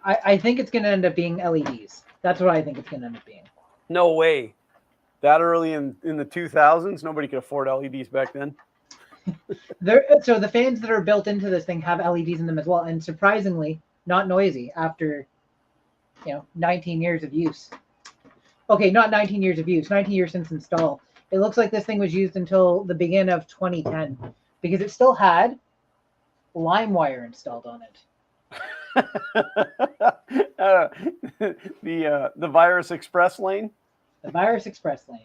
B: I think it's gonna end up being LEDs. That's what I think it's gonna end up being.
A: No way. That early in the 2000s, nobody could afford LEDs back then.
B: So the fans that are built into this thing have LEDs in them as well, and surprisingly, not noisy after 19 years of use. Okay, not 19 years of use, 19 years since install. It looks like this thing was used until the beginning of 2010 because it still had LimeWire installed on it.
A: The Virus Express lane.
B: The Virus Express lane.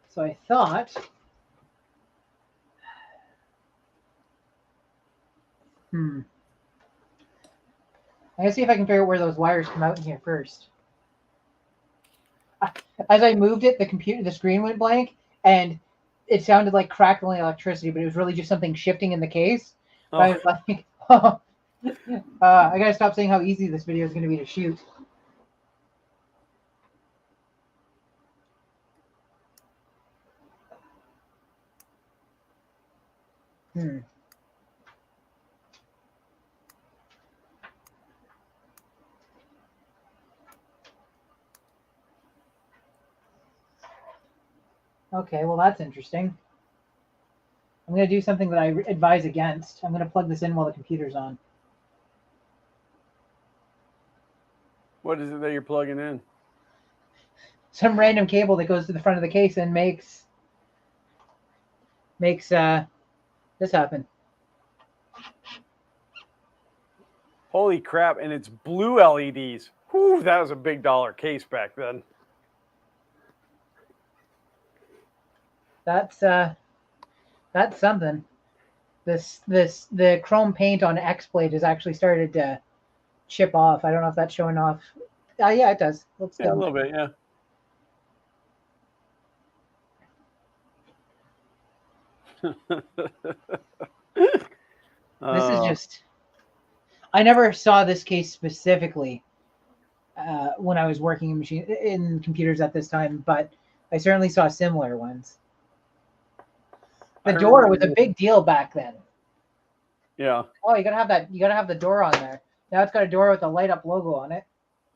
B: So I thought, I'm gonna see if I can figure out where those wires come out in here first. As I moved it, the screen went blank, and it sounded like crackling electricity, but it was really just something shifting in the case. Oh. I was like, I gotta stop saying how easy this video is gonna be to shoot. Okay, well that's interesting. I'm going to do something that I advise against. I'm going to plug this in while the computer's on.
A: What is it that you're plugging in?
B: Some random cable that goes to the front of the case and makes this happen.
A: Holy crap, and it's blue LEDs. Whew, that was a big dollar case back then.
B: That's something. The chrome paint on X-Blade has actually started to chip off. I don't know if that's showing off. Yeah, it does. Looks good.
A: A little bit, yeah.
B: This is just. I never saw this case specifically when I was working in computers at this time, but I certainly saw similar ones. The door was a big deal back then.
A: Yeah.
B: Oh, you gotta have that. You gotta have the door on there. Now it's got a door with a light up logo on it.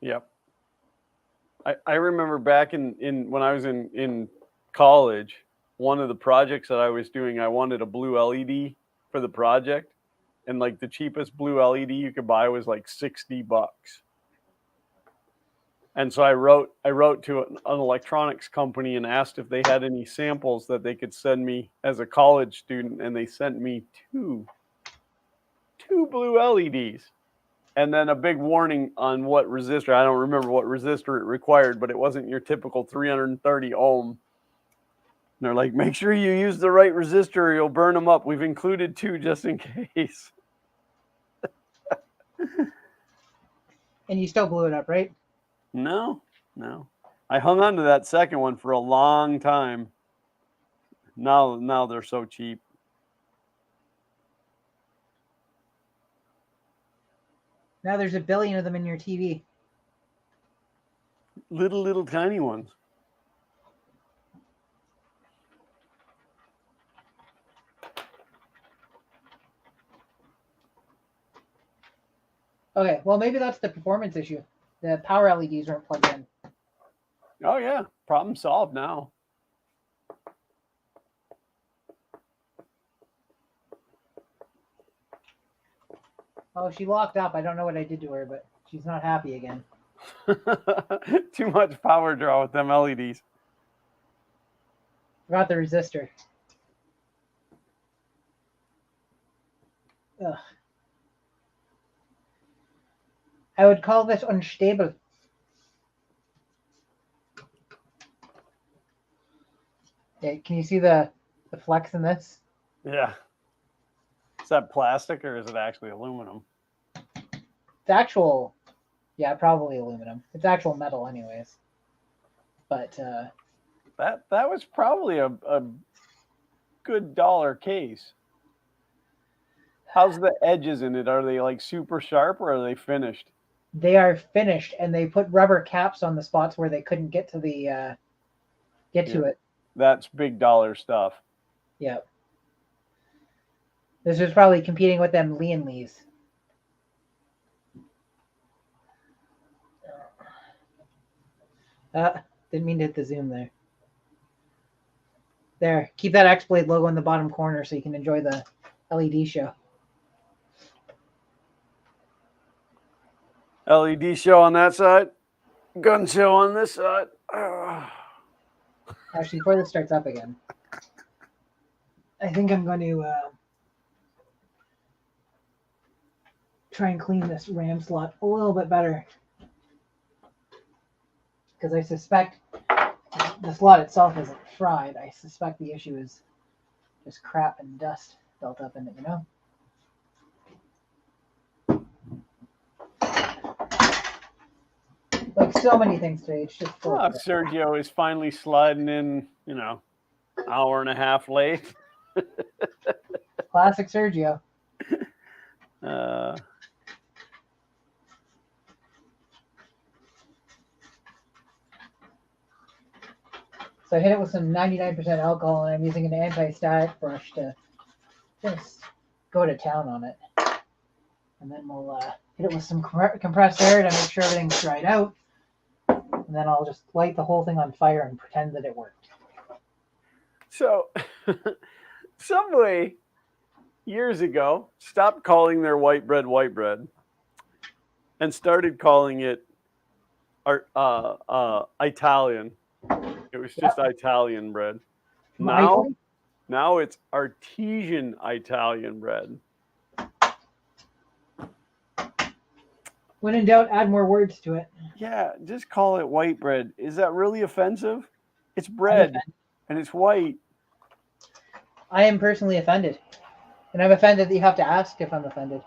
A: Yep. I remember back in when I was in college, one of the projects that I was doing, I wanted a blue LED for the project, and like the cheapest blue LED you could buy was like $60. And so I wrote to an electronics company and asked if they had any samples that they could send me as a college student, and they sent me two blue LEDs. And then a big warning on what resistor. I don't remember what resistor it required, but it wasn't your typical 330 ohm. And they're like, make sure you use the right resistor or you'll burn them up. We've included 2 just in case.
B: And you still blew it up, right?
A: No. I hung on to that second one for a long time. Now they're so cheap.
B: Now there's a billion of them in your TV.
A: Little tiny ones.
B: Okay, well maybe that's the performance issue. The power LEDs weren't plugged in.
A: Oh yeah, problem solved now.
B: Oh, she locked up. I don't know what I did to her, but she's not happy again.
A: Too much power draw with them LEDs.
B: Forgot the resistor. Ugh. I would call this unstable. Okay, can you see the flex in this?
A: Yeah. Is that plastic or is it actually aluminum?
B: It's actual, yeah, probably aluminum. It's actual metal anyways. But
A: that was probably a good dollar case. How's the edges in it? Are they like super sharp or are they finished?
B: They are finished, and they put rubber caps on the spots where they couldn't get to the to it.
A: That's big dollar stuff.
B: Yep. This was probably competing with them Lees. Didn't mean to hit the zoom there. There, keep that X-Blade logo in the bottom corner so you can enjoy the LED show.
A: LED show on that side, gun show on this side.
B: Actually, before this starts up again, I think I'm going to try and clean this RAM slot a little bit better, because I suspect the slot itself isn't fried. I suspect the issue is just crap and dust built up in it, you know? Like so many things today, it's just full of
A: Sergio is finally sliding in, hour and a half late.
B: Classic Sergio.
A: So
B: I hit it with some 99% alcohol, and I'm using an anti-static brush to just go to town on it. And then we'll hit it with some compressed air to make sure everything's dried out. And then I'll just light the whole thing on fire and pretend that it worked.
A: So, Subway, years ago, stopped calling their white bread and started calling it Italian. It was just Italian bread. Now it's artesian Italian bread.
B: When in doubt, add more words to it.
A: Yeah, just call it white bread. Is that really offensive? It's bread, and it's white.
B: I am personally offended. And I'm offended that you have to ask if I'm offended.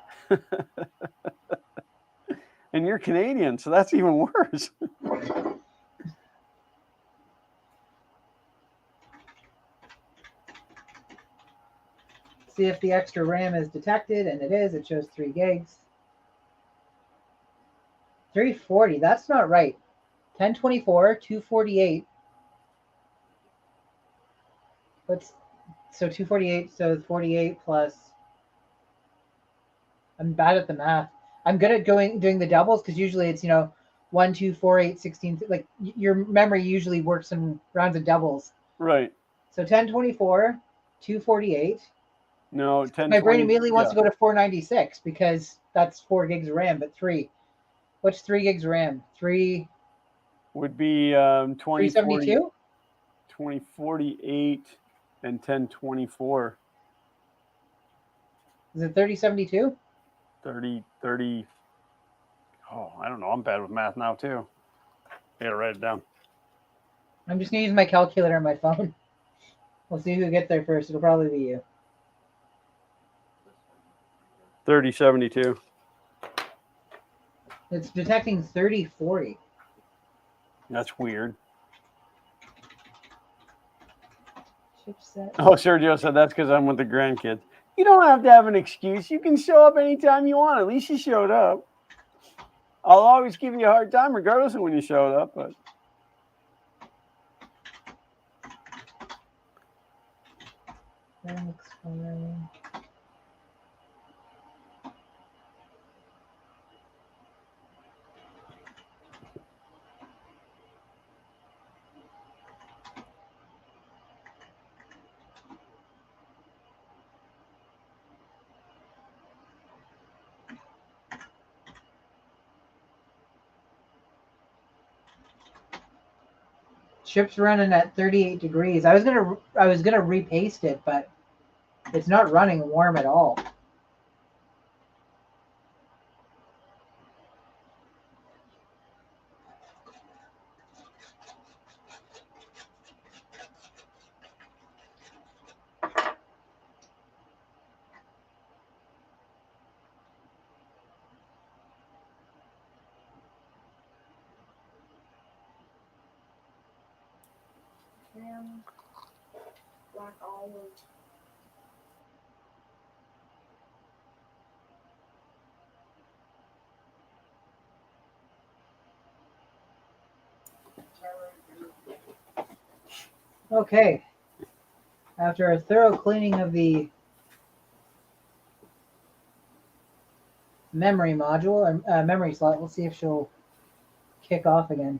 A: And you're Canadian, so that's even worse.
B: See if the extra RAM is detected, and it is. It shows 3 gigs. 340. That's not right. 1024, 248. Let's so 248. So 48 plus. I'm bad at the math. I'm good at doing the doubles because usually it's 1, 2, 4, 8, 16. Like your memory usually works in rounds of doubles.
A: Right.
B: So 1024, 248.
A: No,
B: My brain
A: 1020.
B: immediately wants
A: Yeah.
B: to go to 496 because that's 4 gigs of RAM, but 3. What's 3 gigs of RAM? 3
A: Would be 2040,
B: 372?
A: 2048 and 1024.
B: Is it 3072?
A: 30. Oh, I don't know. I'm bad with math now too. I gotta write it down.
B: I'm just gonna use my calculator on my phone. We'll see who gets there first. It'll probably be you.
A: 3072.
B: It's detecting 3040.
A: That's weird.
B: Chipset.
A: Oh, Sergio said that's because I'm with the grandkids. You don't have to have an excuse. You can show up anytime you want. At least you showed up. I'll always give you a hard time regardless of when you showed up, but
B: Thanks, fine. Chip's running at 38 degrees. I was gonna repaste it, but it's not running warm at all.
C: Black olive.
B: Okay. After a thorough cleaning of the memory module or memory slot, we'll see if she'll kick off again.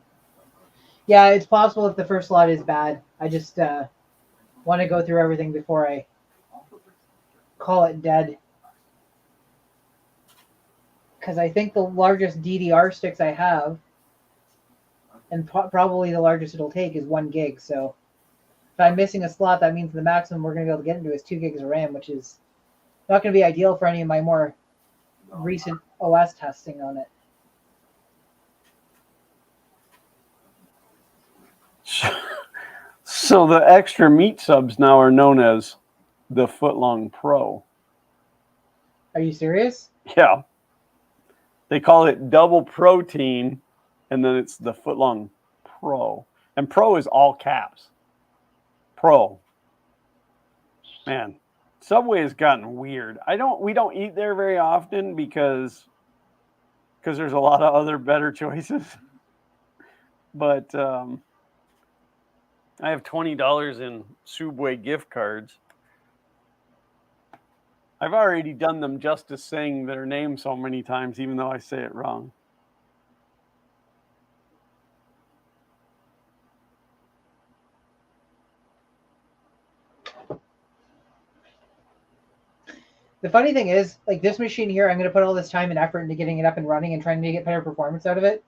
B: Yeah, it's possible if the first slot is bad. I just want to go through everything before I call it dead. Because I think the largest DDR sticks I have, and probably the largest it'll take, is 1 gig. So if I'm missing a slot, that means the maximum we're going to be able to get into is 2 gigs of RAM, which is not going to be ideal for any of my more recent OS testing on it.
A: So the extra meat subs now are known as the Footlong Pro.
B: Are you serious?
A: Yeah. They call it double protein, and then it's the Footlong Pro. And Pro is all caps. Pro. Man, Subway has gotten weird. We don't eat there very often because there's a lot of other better choices. But I have $20 in Subway gift cards. I've already done them justice saying their name so many times, even though I say it wrong.
B: The funny thing is, like this machine here, I'm going to put all this time and effort into getting it up and running and trying to get better performance out of it.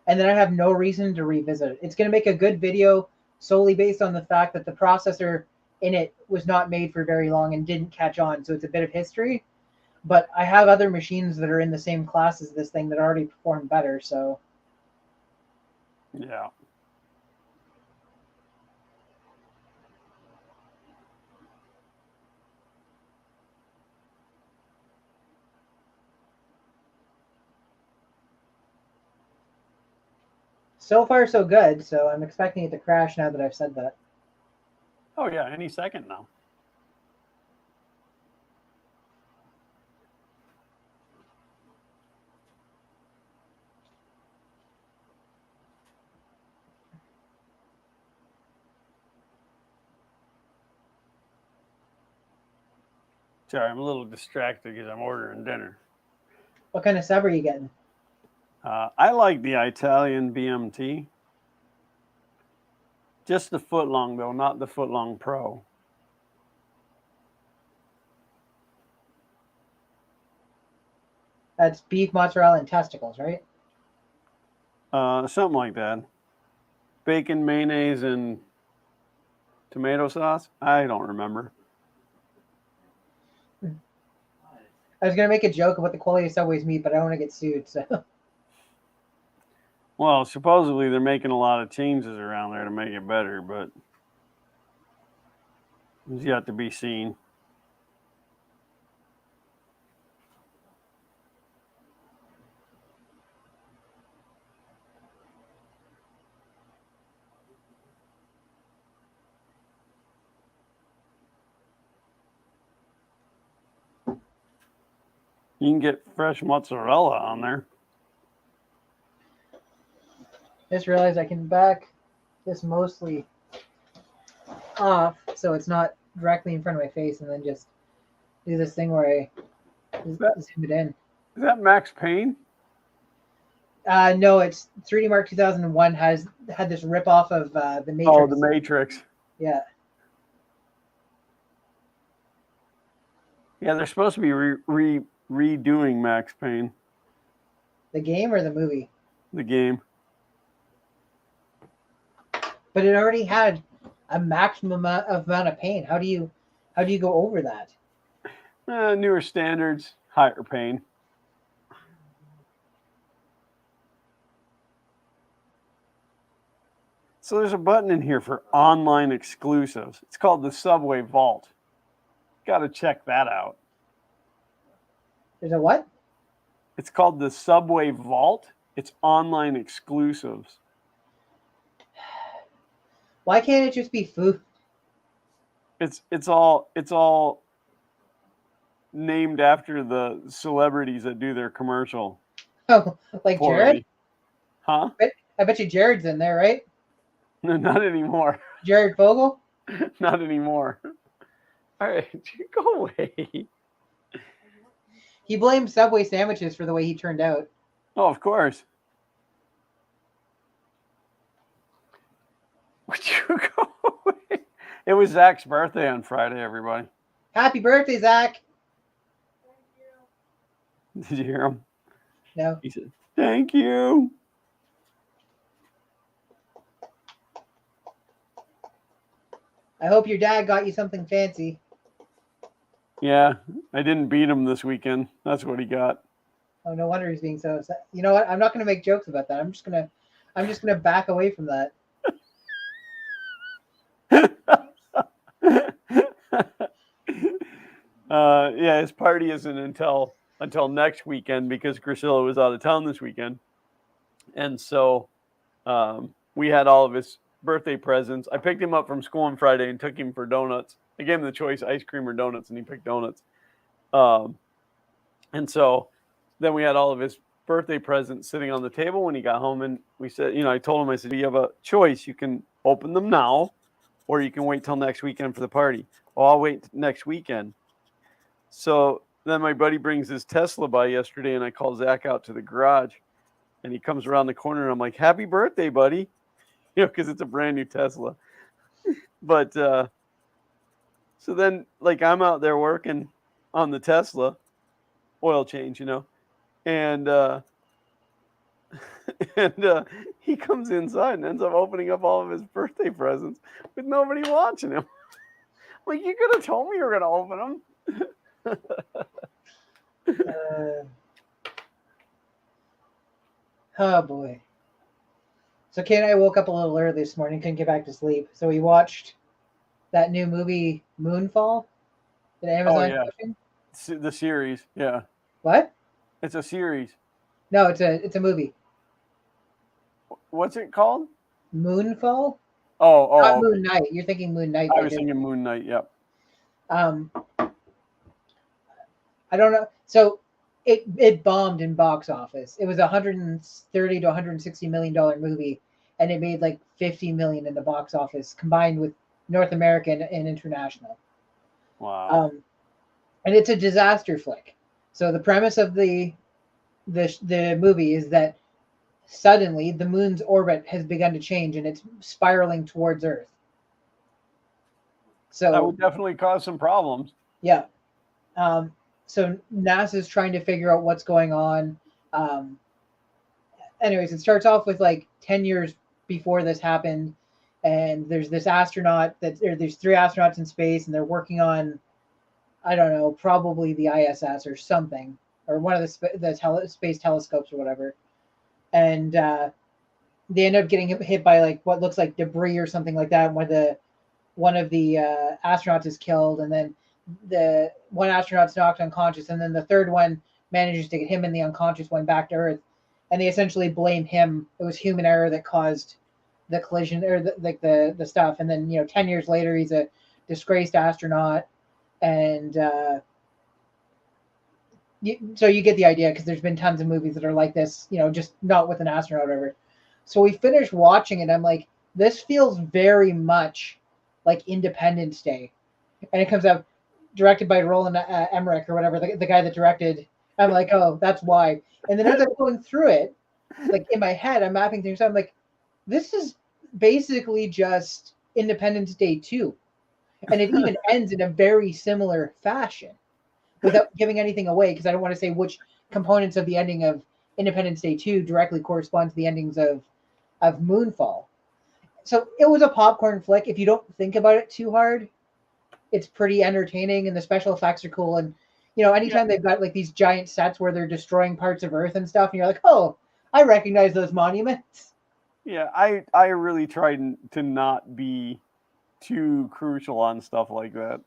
B: And then I have no reason to revisit it. It's going to make a good video solely based on the fact that the processor in it was not made for very long and didn't catch on. So it's a bit of history. But I have other machines that are in the same class as this thing that already perform better. So
A: yeah.
B: so far so good. So I'm expecting it to crash now that I've said that.
A: Oh yeah, any second now. Sorry, I'm a little distracted because I'm ordering dinner.
B: What kind of sub are you getting?
A: I like the Italian BMT. Just the footlong, though, not the footlong Pro.
B: That's beef, mozzarella, and testicles, right?
A: Something like that. Bacon, mayonnaise, and tomato sauce? I don't remember.
B: I was gonna make a joke about the quality of Subway's meat, but I don't want to get sued. So
A: Well, supposedly they're making a lot of changes around there to make it better, but it's yet to be seen. You can get fresh mozzarella on there.
B: I just realized I can back this mostly off so it's not directly in front of my face, and then just do this thing where I zoom it in.
A: Is that Max Payne?
B: No, it's 3D Mark 2001 had this rip off of the Matrix.
A: Oh, the Matrix.
B: Yeah.
A: Yeah, they're supposed to be redoing Max Payne.
B: The game or the movie?
A: The game.
B: But it already had a maximum amount of pain. How do you go over that?
A: Newer standards, higher pain. So there's a button in here for online exclusives. It's called the Subway Vault. Got to check that out.
B: There's a what?
A: It's called the Subway Vault. It's online exclusives.
B: Why can't it just be food?
A: It's all named after the celebrities that do their commercial.
B: Oh, like Jared?
A: Huh?
B: I bet you Jared's in there, right?
A: No, not anymore.
B: Jared Fogle?
A: Not anymore. All right, go away.
B: He blamed Subway sandwiches for the way he turned out.
A: Oh, of course. Would you go away? It was Zach's birthday on Friday, everybody.
B: Happy birthday, Zach.
A: Did you hear him?
B: No.
A: He said, thank you.
B: I hope your dad got you something fancy.
A: Yeah, I didn't beat him this weekend. That's what he got.
B: Oh, no wonder he's being so upset. You know what? I'm not going to make jokes about that. I'm just going to back away from that.
A: Yeah, his party isn't until next weekend because Priscilla was out of town this weekend. And so we had all of his birthday presents. I picked him up from school on Friday and took him for donuts. I gave him the choice, ice cream or donuts, and he picked donuts. And so then we had all of his birthday presents sitting on the table when he got home. And we said, I told him, I said, you have a choice. You can open them now or you can wait till next weekend for the party. Oh, I'll wait next weekend. So then my buddy brings his Tesla by yesterday, and I call Zach out to the garage. And he comes around the corner, and I'm like, happy birthday, buddy. Because it's a brand new Tesla. But so then, I'm out there working on the Tesla, oil change, and he comes inside and ends up opening up all of his birthday presents with nobody watching him. Like, you could have told me you were going to open them.
B: Oh boy. So Kay and I woke up a little early this morning, couldn't get back to sleep. So we watched that new movie Moonfall that Amazon pushing.
A: The series, yeah.
B: What?
A: It's a series.
B: No, it's a movie.
A: What's it called?
B: Moonfall?
A: Oh,
B: not Moon Knight. You're thinking Moon Knight.
A: I was thinking Moon Knight, yep.
B: I don't know. So it bombed in box office. It was a $130 to $160 million movie, and it made like $50 million in the box office combined with North American and international.
A: Wow.
B: and it's a disaster flick. So the premise of the movie is that suddenly the moon's orbit has begun to change and it's spiraling towards Earth. So
A: that would definitely cause some problems.
B: Yeah. So NASA's trying to figure out what's going on. Anyways, it starts off with like 10 years before this happened, and there's this astronaut there's 3 astronauts in space, and they're working on, I don't know, probably the ISS or something, or one of the space telescopes or whatever. And they end up getting hit by like what looks like debris or something like that. One of the astronauts is killed, and then the one astronaut's knocked unconscious, and then the third one manages to get him and the unconscious one back to Earth, and they essentially blame him. It was human error that caused the collision or the stuff. And then 10 years later, he's a disgraced astronaut, and so you get the idea, because there's been tons of movies that are like this, just not with an astronaut or whatever. So we finished watching it. I'm like, this feels very much like Independence Day, and it comes out directed by Roland Emmerich or whatever, the guy that directed. I'm like, oh, that's why. And then as I'm going through it, like in my head, I'm mapping things out. I'm like, this is basically just Independence Day 2. And it even ends in a very similar fashion, without giving anything away, because I don't want to say which components of the ending of Independence Day 2 directly correspond to the endings of Moonfall. So it was a popcorn flick. If you don't think about it too hard, it's pretty entertaining, and the special effects are cool. And anytime they've got like these giant sets where they're destroying parts of Earth and stuff, and you're like, oh, I recognize those monuments.
A: Yeah, I really tried to not be too crucial on stuff like that.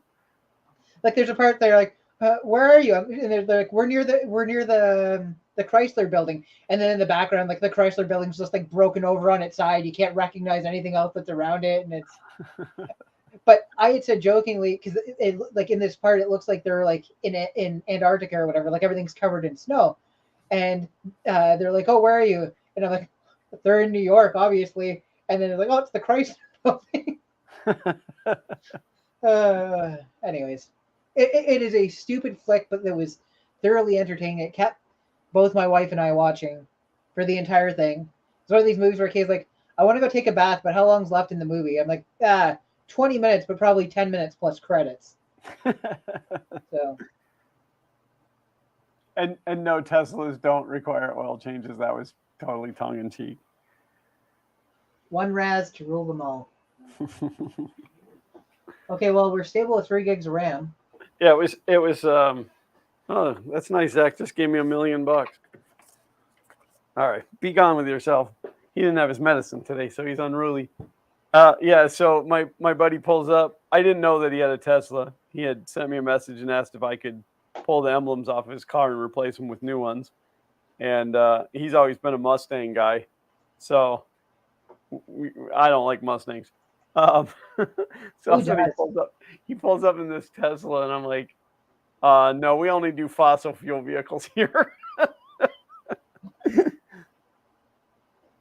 B: Like there's a part there like, where are you? And they're like, we're near the Chrysler building, and then in the background, like the Chrysler building's just like broken over on its side. You can't recognize anything else that's around it, and it's. But I had said jokingly, because it like in this part, it looks like they're like in Antarctica or whatever, like everything's covered in snow, and they're like, oh, where are you? And I'm like, they're in New York, obviously. And then they're like, oh, it's the Chrysler building. Anyways, it is a stupid flick, but it was thoroughly entertaining. It kept both my wife and I watching for the entire thing. It's one of these movies where Kay's like, I want to go take a bath, but how long's left in the movie? I'm like, 20 minutes, but probably 10 minutes plus credits. So.
A: And no, Teslas don't require oil changes. That was totally tongue in cheek.
B: One RAS to rule them all. Okay, well, we're stable at 3 gigs of RAM.
A: Yeah, it was. Oh, that's nice. Zach just gave me $1 million. All right, be gone with yourself. He didn't have his medicine today, so he's unruly. Yeah, so my buddy pulls up. I didn't know that he had a Tesla. He had sent me a message and asked if I could pull the emblems off of his car and replace them with new ones. And he's always been a Mustang guy, so I don't like Mustangs. So he pulls up in this Tesla, and I'm like, no, we only do fossil fuel vehicles here.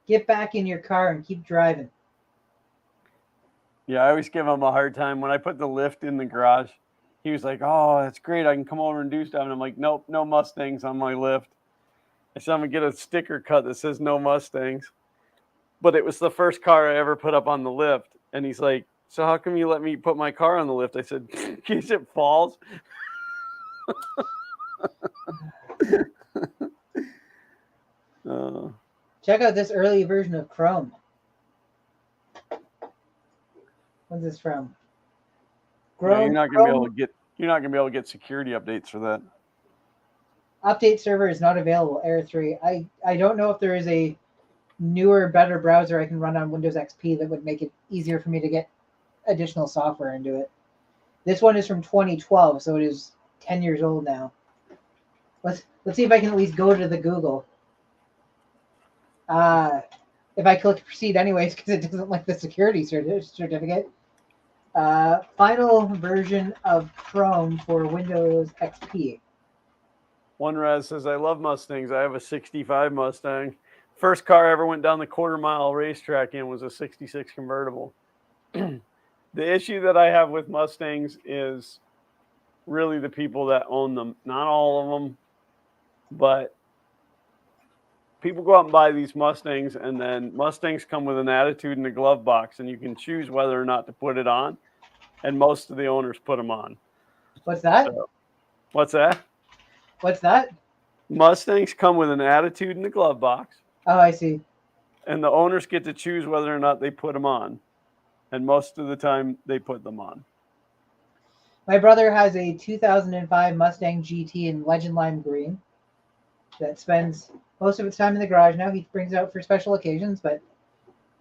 B: Get back in your car and keep driving.
A: Yeah, I always give him a hard time. When I put the lift in the garage, he was like, oh, that's great. I can come over and do stuff. And I'm like, nope, no Mustangs on my lift. I said, I'm going to get a sticker cut that says no Mustangs. But it was the first car I ever put up on the lift. And he's like, so how come you let me put my car on the lift? I said, in case it falls.
B: Check out this early version of Chrome. What's this from?
A: Yeah, you're not gonna be able to get security updates for that.
B: Update server is not available. Error 3. I don't know if there is a newer, better browser I can run on Windows XP that would make it easier for me to get additional software into it. This one is from 2012, so it is 10 years old now. Let's see if I can at least go to the Google. If I click proceed anyways, because it doesn't like the security certificate. Final version of Chrome for Windows XP.
A: One Raz says, I love Mustangs. I have a 65 Mustang. First car I ever went down the quarter-mile racetrack in was a 66 convertible. The issue that I have with Mustangs is really the people that own them. Not all of them, but people go out and buy these Mustangs, and then Mustangs come with an attitude in the glove box, and you can choose whether or not to put it on. And most of the owners put them on.
B: What's that?
A: So, what's that?
B: What's that?
A: Mustangs come with an attitude in the glove box.
B: Oh, I see.
A: And the owners get to choose whether or not they put them on. And most of the time, they put them on.
B: My brother has a 2005 Mustang GT in Legend Lime Green that spends most of its time in the garage now. He brings it out for special occasions, but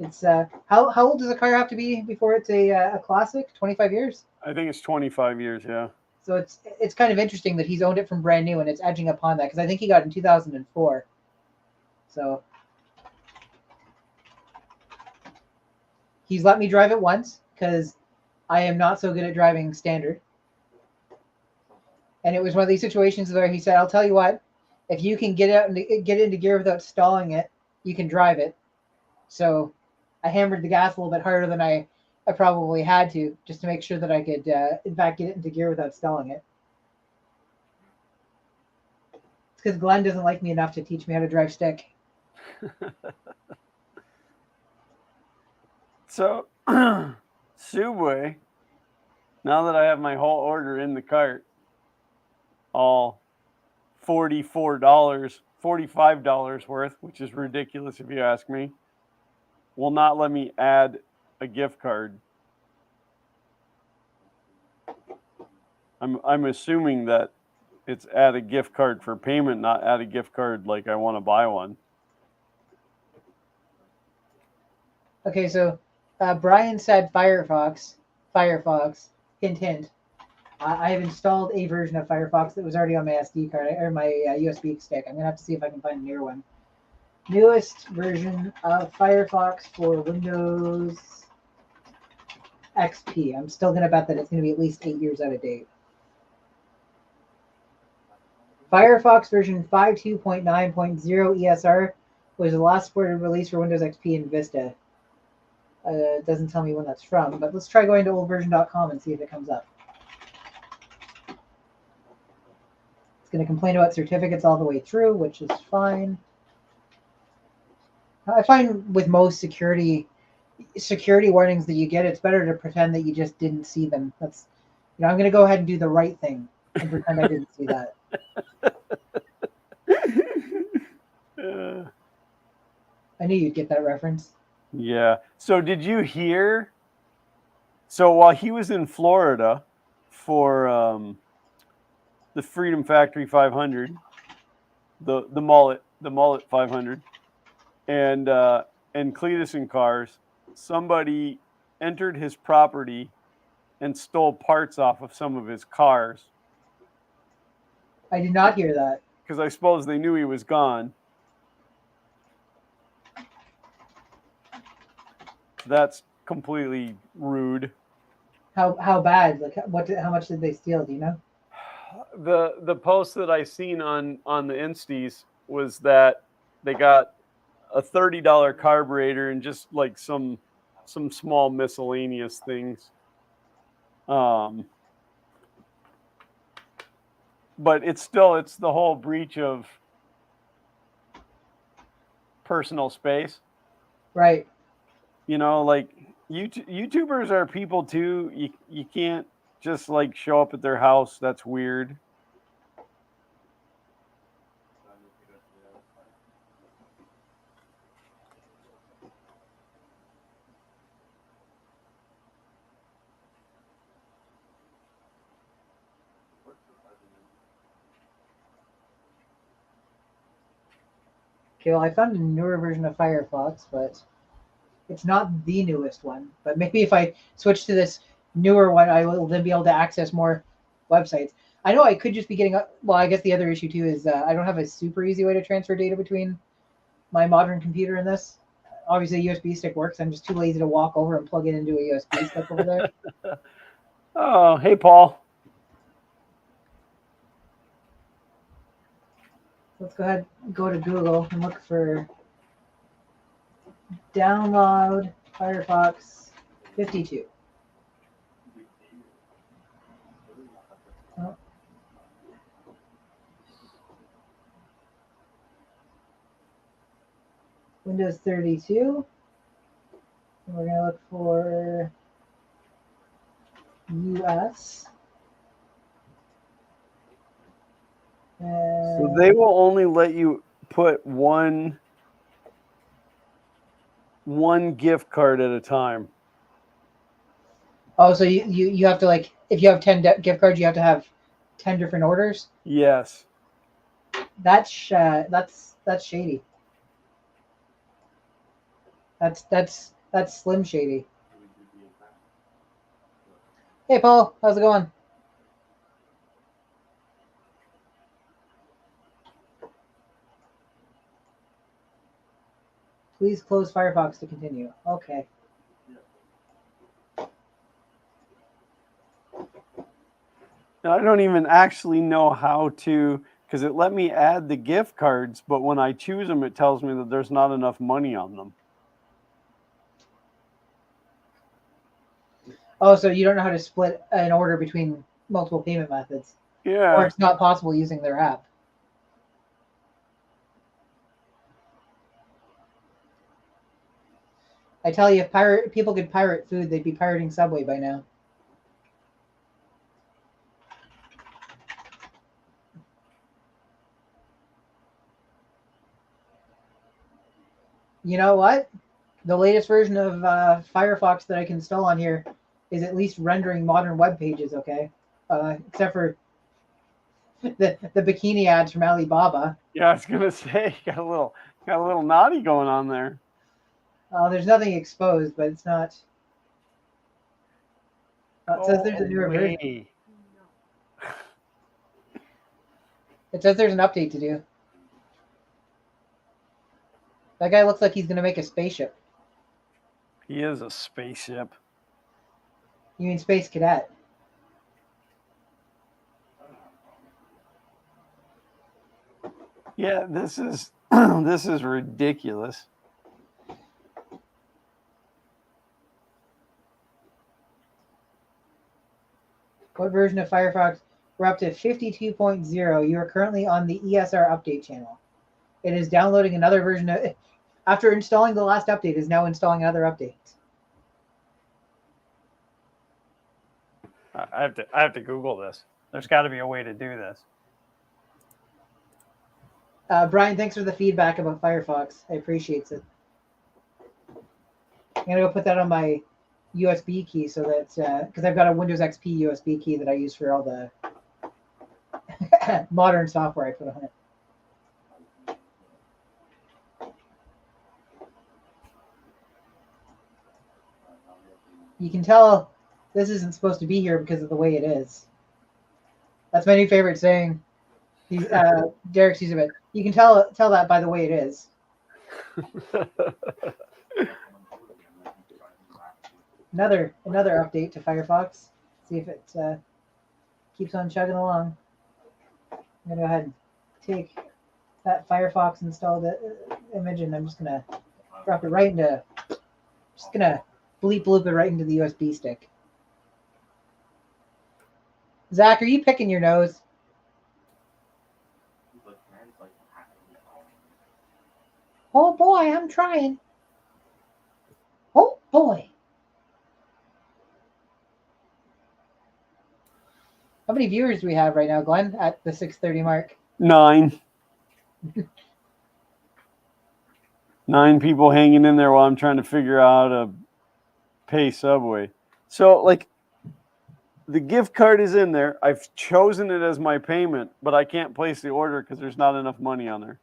B: it's how old does a car have to be before it's a classic? 25 years?
A: I think it's 25 years, yeah.
B: So it's kind of interesting that he's owned it from brand new and it's edging upon that because I think he got it in 2004. So he's let me drive it once because I am not so good at driving standard. And it was one of these situations where he said, I'll tell you what, if you can get it into gear without stalling it, you can drive it. So I hammered the gas a little bit harder than I probably had to, just to make sure that I could, in fact, get it into gear without stalling it. It's because Glenn doesn't like me enough to teach me how to drive stick.
A: So, Subway, now that I have my whole order in the cart, all $45 worth, which is ridiculous if you ask me, will not let me add a gift card. I'm assuming that it's add a gift card for payment, not add a gift card like I want to buy one.
B: Okay, so Brian said Firefox, hint, hint. I have installed a version of Firefox that was already on my SD card or my USB stick. I'm gonna have to see if I can find a newer one. Newest version of Firefox for Windows XP. I'm still gonna bet that it's gonna be at least 8 years out of date. Firefox version 52.9.0 ESR was the last supported release for Windows XP and Vista. It doesn't tell me when that's from, but let's try going to oldversion.com and see if it comes up. It's going to complain about certificates all the way through, which is fine. I find with most security warnings that you get, it's better to pretend that you just didn't see them. That's, I'm going to go ahead and do the right thing and pretend I didn't see that. I knew you'd get that reference.
A: Yeah. So did you hear? So while he was in Florida for the Freedom Factory 500, the mullet 500, and Cletus and Cars, somebody entered his property and stole parts off of some of his cars.
B: I did not hear that.
A: Because I suppose they knew he was gone. That's completely rude.
B: How bad? Like how much did they steal? Do you know?
A: The post that I seen on the Insties was that they got a $30 carburetor and just like some small miscellaneous things. But it's the whole breach of personal space.
B: Right.
A: Like YouTubers are people too. You can't just like show up at their house. That's weird.
B: Okay, well, I found a newer version of Firefox, but it's not the newest one. But maybe if I switch to this newer one, I will then be able to access more websites. I know I could just be getting well, I guess the other issue too is I don't have a super easy way to transfer data between my modern computer and this. Obviously, a USB stick works. I'm just too lazy to walk over and plug it into a USB stick over there.
A: Oh, hey, Paul.
B: Let's go ahead and go to Google and look for download Firefox 52. Oh, Windows 32. And we're going to look for US.
A: So they will only let you put one gift card at a time.
B: Oh, so you have to, like, if you have 10 gift cards, you have to have 10 different orders?
A: Yes.
B: That's shady. That's slim shady. Hey Paul, how's it going? Please close Firefox to continue. Okay.
A: Now, I don't even actually know how to, because it let me add the gift cards, but when I choose them, it tells me that there's not enough money on them.
B: Oh, so you don't know how to split an order between multiple payment methods.
A: Yeah.
B: Or it's not possible using their app. I tell you, if people could pirate food, they'd be pirating Subway by now. You know what? The latest version of Firefox that I can install on here is at least rendering modern web pages, okay? Except for the bikini ads from Alibaba.
A: Yeah, I was gonna say, got a little naughty going on there.
B: There's nothing exposed, but it's not. It says there's a newer version. It says there's an update to do. That guy looks like he's gonna make a spaceship.
A: He is a spaceship.
B: You mean Space Cadet?
A: Yeah, this is this is ridiculous.
B: What version of Firefox? We're up to 52.0. You are currently on the ESR update channel. It is downloading another version of. After installing the last update, is now installing another update.
A: I have to Google this. There's got to be a way to do this.
B: Brian, thanks for the feedback about Firefox. I appreciate it. I'm gonna go put that on my USB key so that because I've got a Windows XP USB key that I use for all the modern software I put on it. You can tell this isn't supposed to be here because of the way it is. That's my new favorite saying. Derek sees it. You can tell that by the way it is. Another update to Firefox. See if it keeps on chugging along. I'm gonna go ahead and take that Firefox installed image, and I'm just gonna drop it right into. Just gonna bleep it right into the USB stick. Zach, are you picking your nose? Oh boy, I'm trying. Oh boy. How many viewers do we have right now, Glenn, at the 6:30 mark?
A: 9. 9 people hanging in there while I'm trying to figure out how to pay Subway. So, like, the gift card is in there. I've chosen it as my payment, but I can't place the order because there's not enough money on there.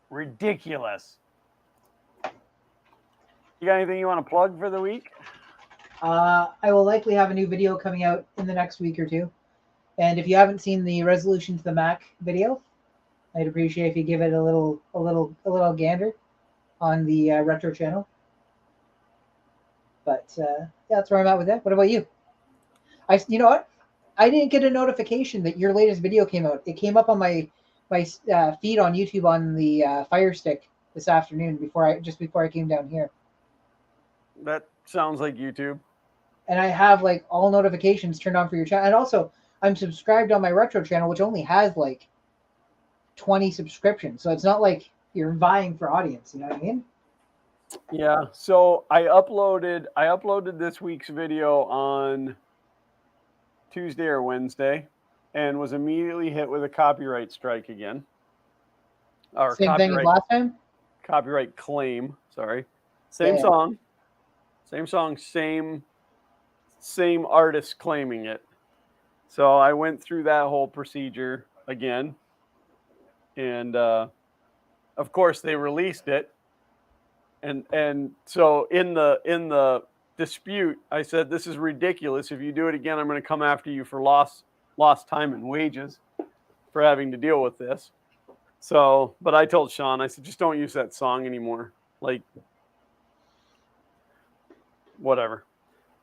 A: Ridiculous. You got anything you want to plug for the week?
B: I will likely have a new video coming out in the next week or two. And if you haven't seen the resolution to the Mac video, I'd appreciate if you give it a little gander on the retro channel. But yeah, that's where I'm at with that. What about you? You know what? I didn't get a notification that your latest video came out. It came up on my feed on YouTube on the Fire Stick this afternoon before I came down here.
A: That sounds like YouTube.
B: and I have like all notifications turned on for your channel. And also, I'm subscribed on my retro channel, which only has like 20 subscriptions. So it's not like you're vying for audience. You know what I mean?
A: Yeah. So I uploaded this week's video on Tuesday or Wednesday, and was immediately hit with a copyright strike again. Or
B: Same thing as last time.
A: Copyright claim. Sorry. Same song. Same artist claiming it. So I went through that whole procedure again, and of course they released it. And so in the dispute, I said, "This is ridiculous. If you do it again, I'm going to come after you for lost time and wages for having to deal with this." So, but I told Sean, I said, "Just don't use that song anymore. Like, whatever."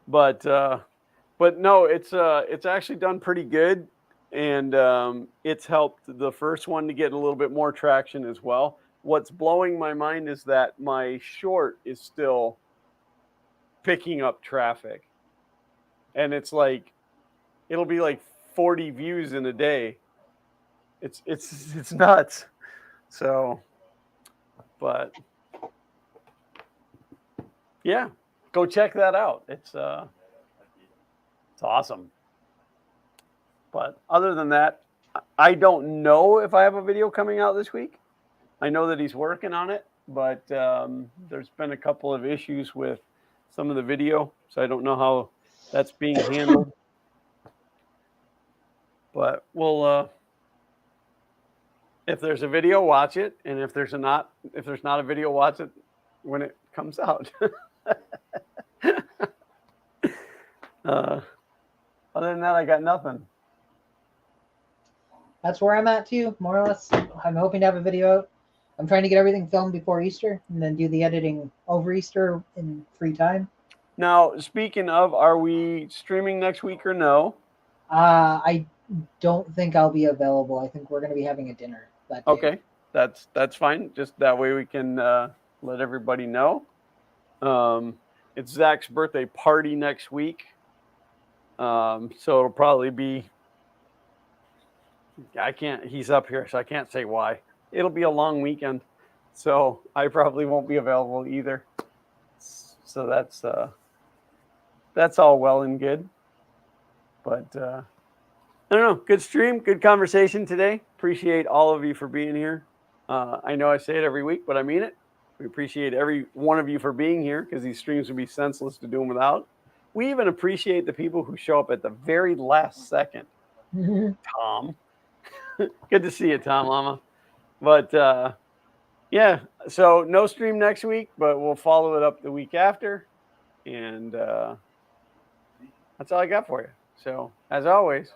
A: But no, it's actually done pretty good, and it's helped the first one to get a little bit more traction as well. What's blowing my mind is that my short is still picking up traffic, and it's like it'll be like 40 views in a day. It's nuts. So, but yeah, go check that out. It's awesome. But other than that, I don't know if I have a video coming out this week. I know that he's working on it, but there's been a couple of issues with some of the video, so I don't know how that's being handled. But we'll, if there's a video, watch it, and if there's not a video, watch it when it comes out. Other than that, I got nothing.
B: That's where I'm at too, more or less. I'm hoping to have a video out. I'm trying to get everything filmed before Easter and then do the editing over Easter in free time.
A: Now, speaking of, are we streaming next week or no?
B: I don't think I'll be available. I think we're going to be having a dinner that day.
A: Okay, that's fine. Just that way we can let everybody know. It's Zach's birthday party next week, so it'll probably be. He's up here, so I can't say why. It'll be a long weekend, so I probably won't be available either. So that's all well and good. But I don't know. Good stream, good conversation today. Appreciate all of you for being here. I know I say it every week, but I mean it. We appreciate every one of you for being here, because these streams would be senseless to do them without. We even appreciate the people who show up at the very last second. Tom. Good to see you, Tom Llama. But yeah, so no stream next week, but we'll follow it up the week after. And that's all I got for you. So, as always,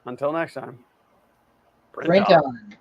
A: until next time,
B: Print on.